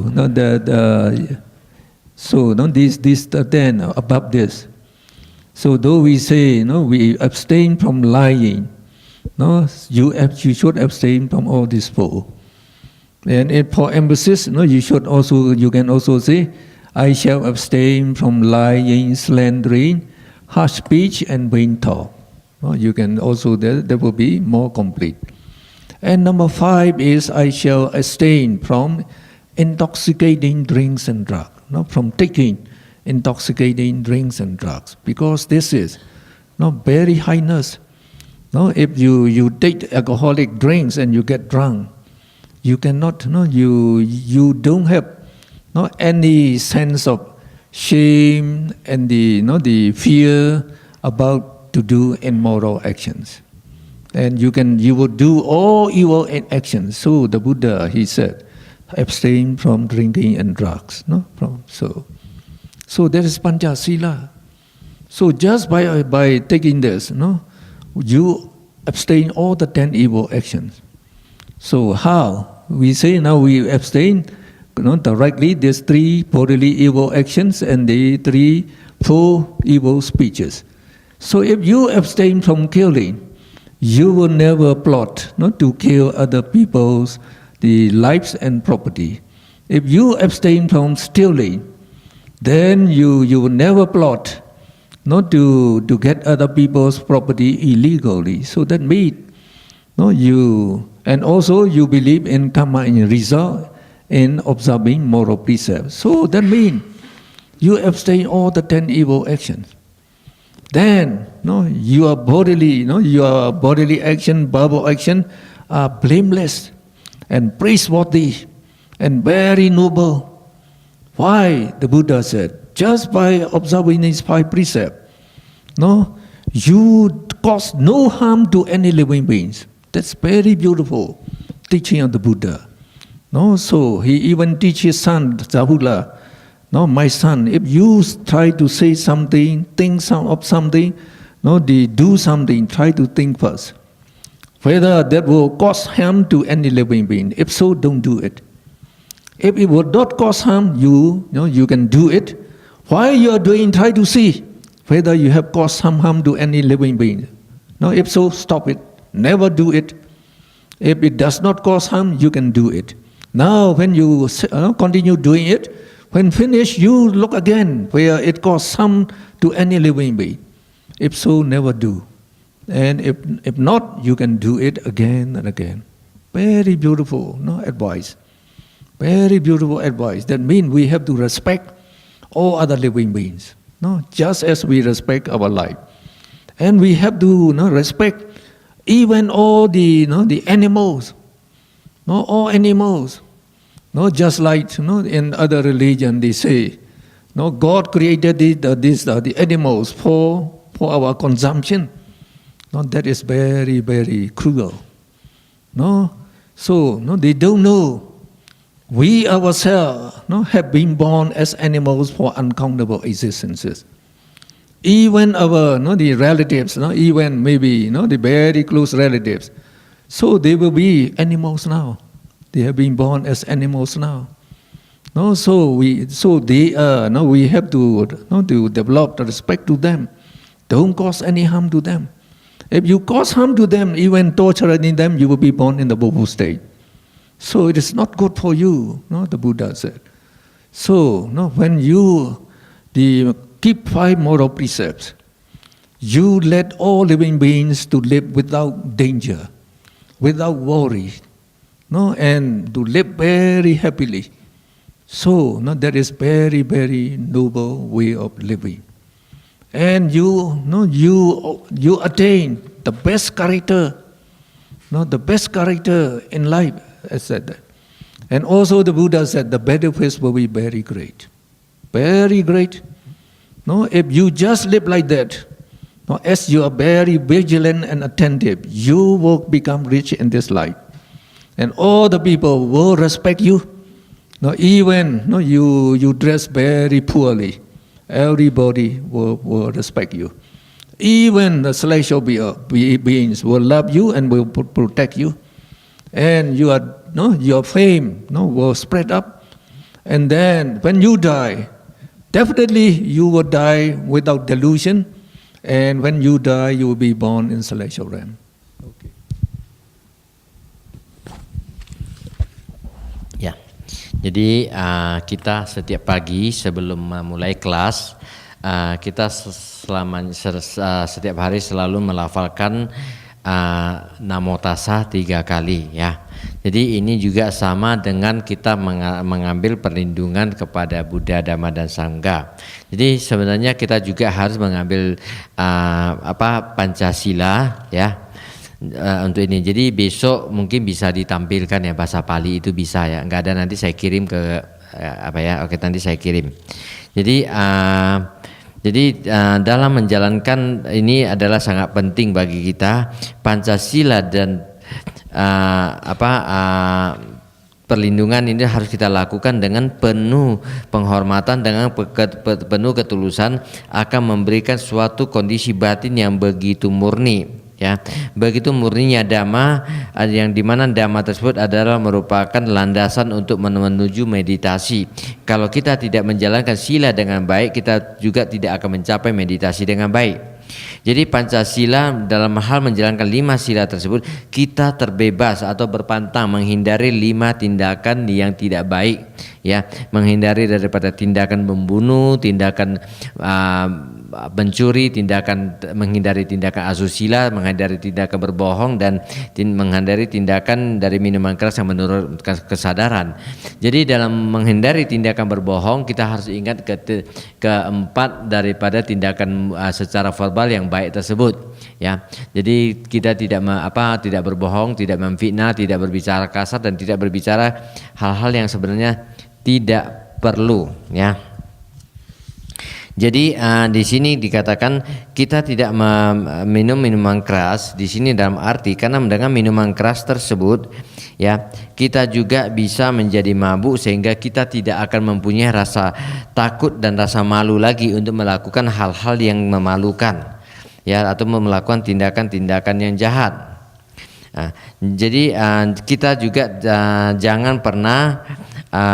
these 10 above this. So though we say we abstain from lying, you should abstain from all these 4. And for emphasis, you can also say, I shall abstain from lying, slandering, harsh speech, and vain talk. You can also, that will be more complete. And number 5 is, I shall abstain from intoxicating drinks and drugs, from taking intoxicating drinks and drugs, because this is very heinous. If you take alcoholic drinks and you get drunk, you cannot, you don't have any sense of shame and the fear about to do immoral actions. And you will do all evil actions. So the Buddha, he said, abstain from drinking and drugs. So that is Pancha Sila. So just by taking this, you abstain all the 10 evil actions. So how? We say now we abstain directly these 3 bodily evil actions and the 4 evil speeches. So if you abstain from killing, you will never plot to kill other people's lives and property. If you abstain from stealing, then you will never plot not to get other people's property illegally. So that means and also you believe in karma and result in observing moral precepts. So that means you abstain all the 10 evil actions. Then your bodily action, verbal action are blameless and praiseworthy and very noble. Why? The Buddha said, just by observing these 5 precepts, you cause no harm to any living beings. That's very beautiful teaching of the Buddha. So he even teaches his son, Rahula, my son, if you try to say something, think of something, do something, try to think first. Whether that will cause harm to any living being. If so, don't do it. If it will not cause harm, you can do it. While you are doing, try to see whether you have caused some harm to any living being. If so, stop it. Never do it. If it does not cause harm, you can do it. Now, when you continue doing it, when finished, you look again where it caused harm to any living being. If so, never do. And if not, you can do it again and again. Very beautiful advice. Very beautiful advice. That means we have to respect all other living beings, just as we respect our life. And we have to respect even all the animals. All animals. No, just like in other religion they say, no, God created the animals for our consumption. No, that is very, very cruel. No, so no, they don't know. We ourselves have been born as animals for uncountable existences. Even our the relatives, even maybe the very close relatives, so they will be animals now. They have been born as animals now. No, so they no, we have to to develop the respect to them. Don't cause any harm to them. If you cause harm to them, even torturing them, you will be born in the Bobo state. So it is not good for you, the Buddha said. So when you keep 5 moral precepts, you let all living beings to live without danger, without worry, and to live very happily. So that is very, very noble way of living. And you attain the best character, the best character in life, I said that. And also the Buddha said the benefits will be very great. Very great. If you just live like that, as you are very vigilant and attentive, you will become rich in this life. And all the people will respect you. Even you dress very poorly, everybody will respect you. Even the celestial beings will love you and will protect you. And your fame will spread up. And then when you die, definitely you will die without delusion. And when you die, you will be born in celestial realm. Okay. Ya, jadi kita setiap pagi sebelum memulai kelas, kita setiap hari selalu melafalkan Namo Tassa 3 kali ya. Jadi ini juga sama dengan kita mengambil perlindungan kepada Buddha, Dhamma dan Sangha. Jadi sebenarnya kita juga harus mengambil Pancasila ya. Untuk ini, jadi besok mungkin bisa ditampilkan ya bahasa Pali itu bisa ya, nggak ada nanti saya kirim ke oke nanti saya kirim. Jadi dalam menjalankan ini adalah sangat penting bagi kita. Pancasila dan perlindungan ini harus kita lakukan dengan penuh penghormatan, dengan penuh ketulusan, akan memberikan suatu kondisi batin yang begitu murni. Ya, begitu murninya dhamma, yang dimana dhamma tersebut adalah merupakan landasan untuk menuju meditasi. Kalau kita tidak menjalankan sila dengan baik, kita juga tidak akan mencapai meditasi dengan baik. Jadi Pancasila dalam hal menjalankan 5 sila tersebut, kita terbebas atau berpantang menghindari 5 tindakan yang tidak baik, ya, menghindari daripada tindakan membunuh, tindakan mencuri, menghindari tindakan asusila, menghindari tindakan berbohong, dan menghindari tindakan dari minuman keras yang menurunkan kesadaran. Jadi dalam menghindari tindakan berbohong, kita harus ingat keempat daripada tindakan secara verbal yang baik tersebut, ya. Jadi kita tidak berbohong, tidak memfitnah, tidak berbicara kasar, dan tidak berbicara hal-hal yang sebenarnya tidak perlu, ya. Jadi di sini dikatakan kita tidak minum minuman keras. Di sini dalam arti karena dengan minuman keras tersebut, ya, kita juga bisa menjadi mabuk sehingga kita tidak akan mempunyai rasa takut dan rasa malu lagi untuk melakukan hal-hal yang memalukan, ya, atau melakukan tindakan-tindakan yang jahat. Jadi kita juga jangan pernah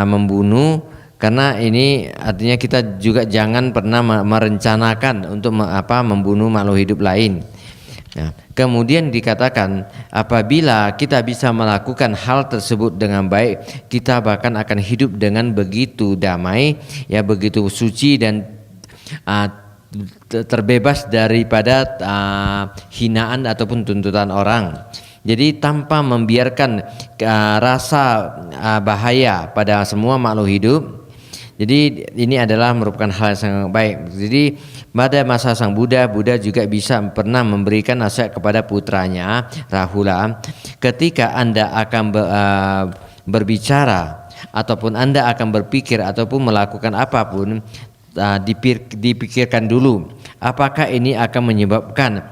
membunuh. Karena ini artinya kita juga jangan pernah merencanakan untuk membunuh makhluk hidup lain. Nah, kemudian dikatakan apabila kita bisa melakukan hal tersebut dengan baik, kita bahkan akan hidup dengan begitu damai, ya, begitu suci dan terbebas daripada hinaan ataupun tuntutan orang. Jadi tanpa membiarkan rasa bahaya pada semua makhluk hidup. Jadi ini adalah merupakan hal yang sangat baik. Jadi pada masa Sang Buddha juga bisa pernah memberikan nasihat kepada putranya Rahula, ketika Anda akan berbicara ataupun Anda akan berpikir ataupun melakukan apapun, dipikirkan dulu apakah ini akan menyebabkan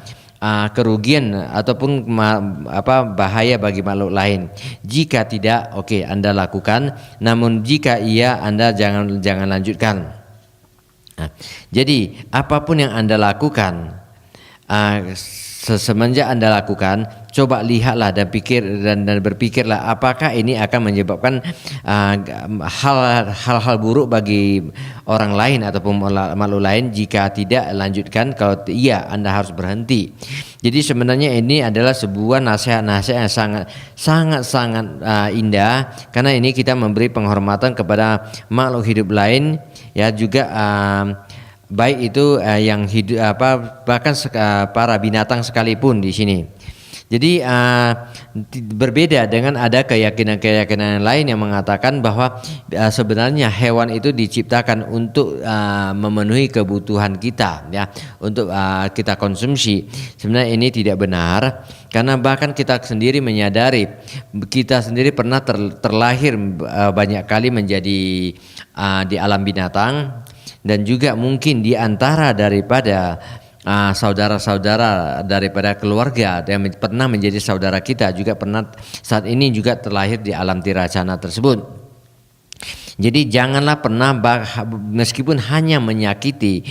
kerugian ataupun bahaya bagi makhluk lain. Jika tidak, oke, Anda lakukan. Namun jika iya, Anda jangan lanjutkan. Jadi apapun yang Anda lakukan, semenjak Anda lakukan, coba lihatlah dan berpikirlah apakah ini akan menyebabkan hal-hal buruk bagi orang lain ataupun makhluk lain. Jika tidak, lanjutkan. Kalau iya, Anda harus berhenti. Jadi sebenarnya ini adalah sebuah nasihat-nasihat yang sangat indah, karena ini kita memberi penghormatan kepada makhluk hidup lain, ya, juga baik itu yang hidup bahkan para binatang sekalipun di sini. Jadi berbeda dengan ada keyakinan lain yang mengatakan bahwa sebenarnya hewan itu diciptakan untuk memenuhi kebutuhan kita, ya, untuk kita konsumsi. Sebenarnya ini tidak benar, karena bahkan kita sendiri menyadari kita sendiri pernah terlahir banyak kali menjadi di alam binatang, dan juga mungkin di antara daripada saudara-saudara daripada keluarga yang pernah menjadi saudara kita juga pernah saat ini juga terlahir di alam tiracana tersebut. Jadi janganlah pernah meskipun hanya menyakiti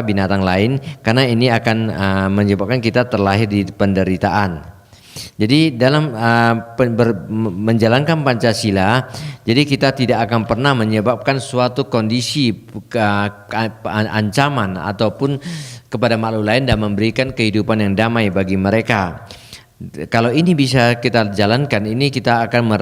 binatang lain, karena ini akan menyebabkan kita terlahir di penderitaan. Jadi dalam menjalankan Pancasila, jadi kita tidak akan pernah menyebabkan suatu kondisi ancaman ataupun kepada makhluk lain dan memberikan kehidupan yang damai bagi mereka. Kalau ini bisa kita jalankan, ini kita akan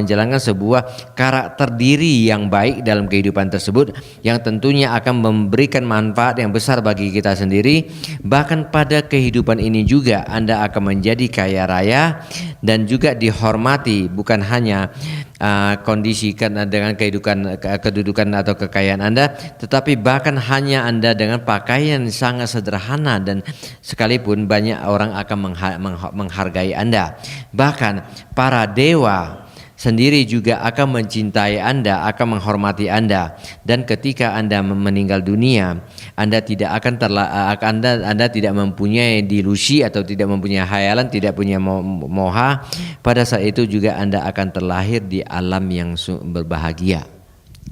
menjalankan sebuah karakter diri yang baik dalam kehidupan tersebut, yang tentunya akan memberikan manfaat yang besar bagi kita sendiri. Bahkan pada kehidupan ini juga Anda akan menjadi kaya raya dan juga dihormati, bukan hanya kondisi dengan kedudukan atau kekayaan Anda, tetapi bahkan hanya Anda dengan pakaian sangat sederhana dan sekalipun banyak orang akan menghargai Anda. Bahkan para dewa sendiri juga akan mencintai Anda, akan menghormati Anda. Dan ketika Anda meninggal dunia, Anda tidak akan Anda tidak mempunyai delusi atau tidak mempunyai hayalan, tidak punya moha. Pada saat itu juga Anda akan terlahir di alam yang berbahagia.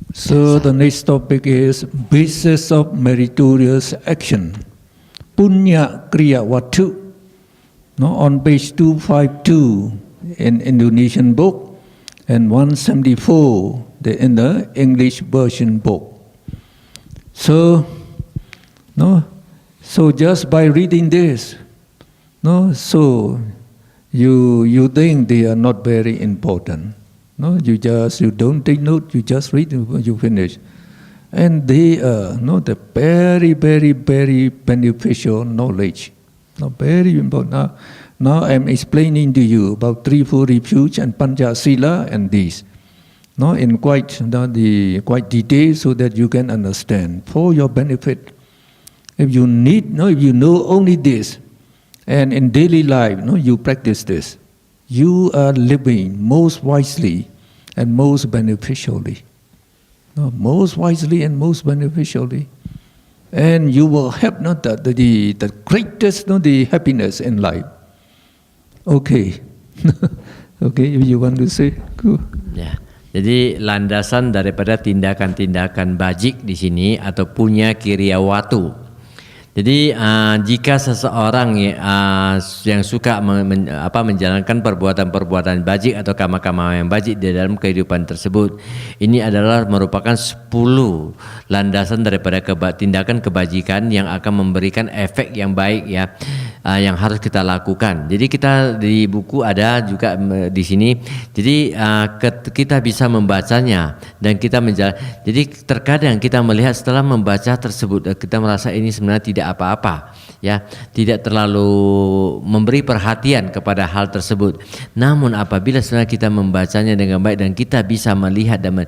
So the next topic is basis of meritorious action. Punya Kriya Watu. No, on page 252 in Indonesian book and 174 in the English version book. So just by reading this, so you think they are not very important. You don't take note, you just read, you finish. And they are the very, very, very beneficial knowledge. Very important. Now I'm explaining to you about 3, 4 refuge and Pancasila and these. In quite detail so that you can understand for your benefit. If you know only this, and in daily life, you practice this, you are living most wisely and most beneficially. Most wisely and most beneficially. And you will have the greatest the happiness in life. Okay. Okay, if you want to say, go. Ya. Jadi landasan daripada tindakan-tindakan bajik di sini atau punya Kriya Watu. Jadi jika seseorang yang suka menjalankan perbuatan-perbuatan bajik atau kama-kama yang bajik di dalam kehidupan tersebut, ini adalah merupakan 10 landasan daripada tindakan kebajikan yang akan memberikan efek yang baik, ya, yang harus kita lakukan. Jadi kita di buku ada juga di sini. Jadi kita bisa membacanya dan kita jadi terkadang kita melihat setelah membaca tersebut kita merasa ini sebenarnya tidak apa-apa, ya, tidak terlalu memberi perhatian kepada hal tersebut. Namun apabila sebenarnya kita membacanya dengan baik dan kita bisa melihat dan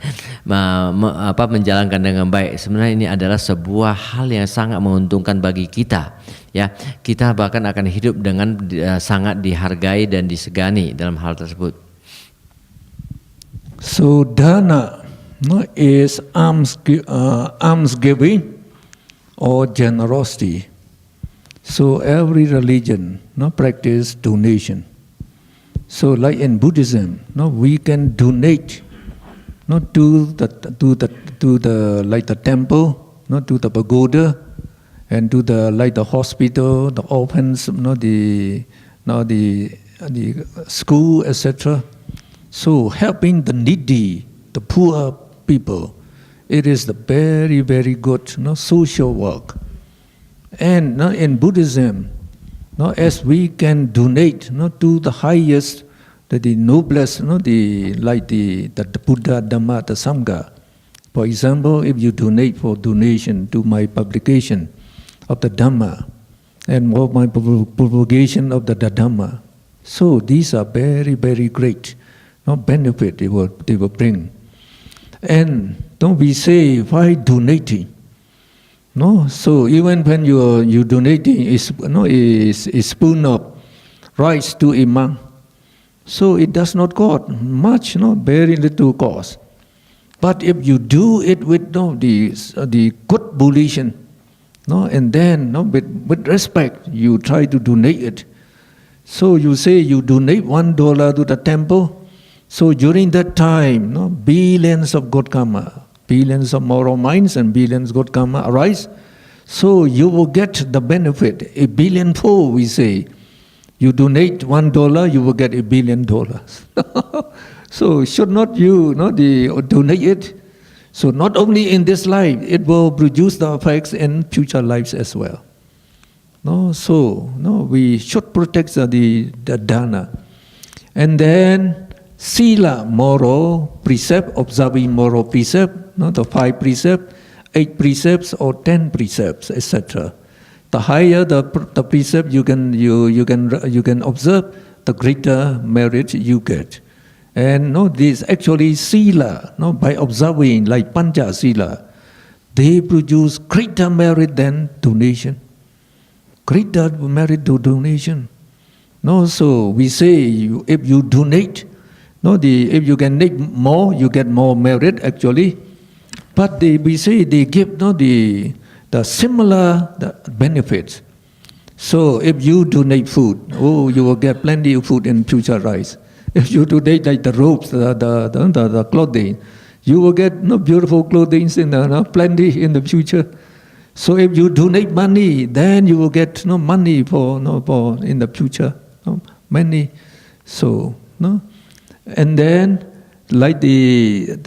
menjalankan dengan baik, sebenarnya ini adalah sebuah hal yang sangat menguntungkan bagi kita, ya. Kita bahkan akan hidup dengan sangat dihargai dan disegani dalam hal tersebut. So dana is alms giving or generosity. So every religion practice donation. So like in Buddhism, we can donate to the like the temple, to the pagoda, and to the hospital, the orphans, the school, etc. So helping the needy, the poor people, it is the very, very good social work. And in Buddhism, as we can donate to the highest, the noblest, the Buddha, Dhamma, the Sangha. For example, if you donate for donation to my publication of the Dhamma and for my propagation of the Dhamma, so these are very, very great benefit they will bring. And don't we say, why donating? No, so even when you donating a spoon of rice to a monk, so it does not cost much, very little cost. But if you do it with the good volition, and then with respect, you try to donate it. So you say you donate $1 to the temple. So during that time, billions of good karma, billions of moral minds and billions good karma arise. So you will get the benefit, a billionfold, we say. You donate $1, you will get $1 billion. So should not you donate it? So not only in this life, it will produce the effects in future lives as well. We should protect the dana. And then sila, moral precept, observing moral precept, the 5 precepts, 8 precepts or 10 precepts, etc. The higher the precept you can observe, the greater merit you get. And this actually sila, by observing like Pancha Sila, they produce greater merit than donation. Greater merit to donation. So we say if you donate, if you can make more, you get more merit actually. But we say they give the similar benefits. So if you donate food, you will get plenty of food in future lives. If you donate like the robes, the clothing, you will get beautiful clothing plenty in the future. So if you donate money, then you will get money for in the future, money. So and then like the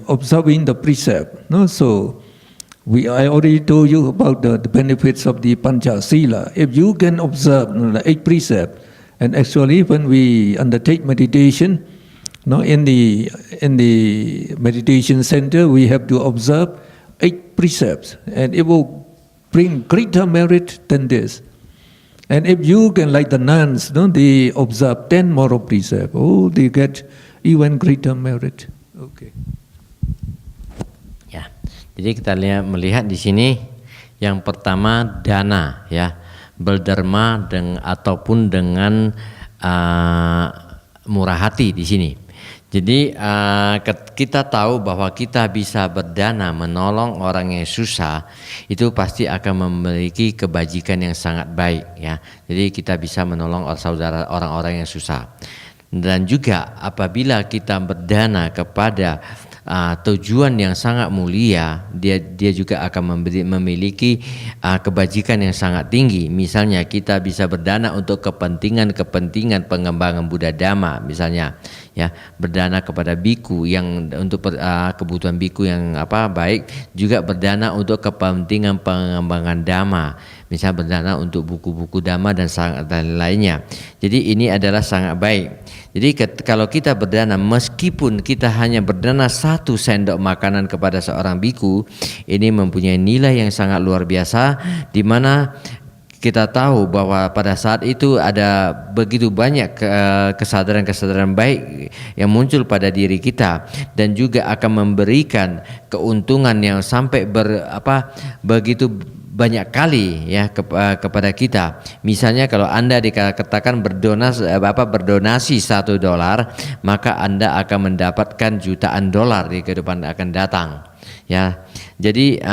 observing the precept. So I already told you about the benefits of the Pancha Sila. If you can observe the 8 precepts, and actually when we undertake meditation, in the meditation center, we have to observe 8 precepts, and it will bring greater merit than this. And if you can, like the nuns, they observe 10 moral precepts, they get even greater merit. Okay. Ya, jadi kita melihat di sini yang pertama dana, ya, berderma ataupun dengan murah hati di sini. Jadi kita tahu bahwa kita bisa berdana menolong orang yang susah, itu pasti akan memiliki kebajikan yang sangat baik, ya. Jadi kita bisa menolong saudara orang-orang yang susah. Dan juga apabila kita berdana kepada tujuan yang sangat mulia, dia juga akan memiliki kebajikan yang sangat tinggi. Misalnya kita bisa berdana untuk kepentingan pengembangan Buddha Dhamma, misalnya, ya, berdana kepada biku yang untuk kebutuhan biku yang baik, juga berdana untuk kepentingan pengembangan Dhamma, misalnya berdana untuk buku-buku Dhamma dan lainnya. Jadi ini adalah sangat baik. Jadi kalau kita berdana, meskipun kita hanya berdana 1 sendok makanan kepada seorang biku, ini mempunyai nilai yang sangat luar biasa, di mana kita tahu bahwa pada saat itu ada begitu banyak kesadaran-kesadaran baik yang muncul pada diri kita, dan juga akan memberikan keuntungan yang sampai begitu banyak kali ya kepada kita. Misalnya kalau Anda dikatakan berdonasi $1, maka Anda akan mendapatkan jutaan dolar di kehidupan akan datang. Ya, jadi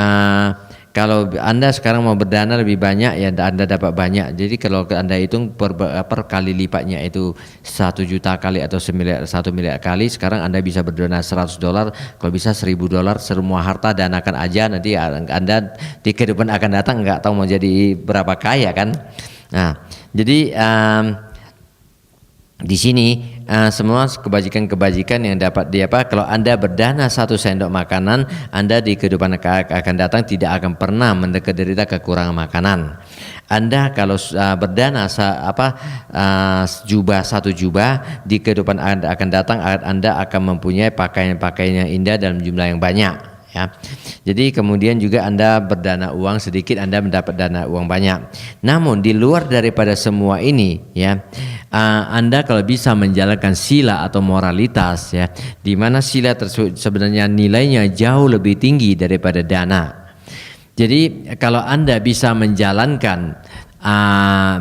kalau Anda sekarang mau berdana lebih banyak, ya Anda dapat banyak. Jadi kalau Anda hitung per kali lipatnya itu 1 juta kali atau 1 miliar kali, sekarang Anda bisa berdonasi $100, kalau bisa $1.000, semua harta danakan aja, nanti Anda di kehidupan akan datang nggak tahu mau jadi berapa kaya kan. Nah, jadi di sini semua kebajikan-kebajikan yang dapat kalau Anda berdana 1 sendok makanan, Anda di kehidupan akan datang tidak akan pernah menderita kekurangan makanan. Anda kalau berdana 1 jubah di kehidupan Anda akan datang, Anda akan mempunyai pakaian-pakaian yang indah dalam jumlah yang banyak. Ya. Jadi kemudian juga Anda berdana uang sedikit, Anda mendapat dana uang banyak. Namun di luar daripada semua ini, ya, Anda kalau bisa menjalankan sila atau moralitas, ya, di mana sila tersebut sebenarnya nilainya jauh lebih tinggi daripada dana. Jadi kalau Anda bisa menjalankan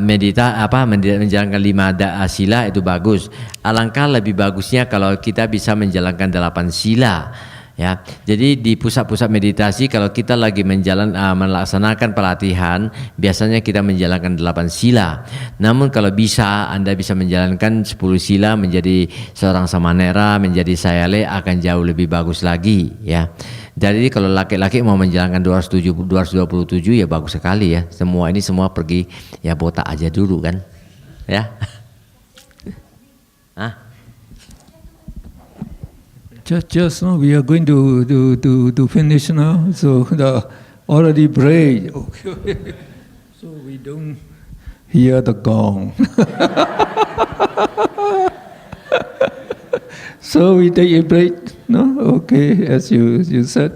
menjalankan 5 sila itu bagus. Alangkah lebih bagusnya kalau kita bisa menjalankan 8 sila. Ya, jadi di pusat-pusat meditasi kalau kita lagi melaksanakan pelatihan, biasanya kita menjalankan 8 sila. Namun kalau bisa Anda bisa menjalankan 10 sila, menjadi seorang samanera, menjadi sayale, akan jauh lebih bagus lagi, ya. Jadi kalau laki-laki mau menjalankan 227 ya bagus sekali, ya. Semua pergi ya botak aja dulu kan, ya. Just now we are going to finish now. So already break. Okay. So we don't hear the gong. So we take a break. No, okay, as you said.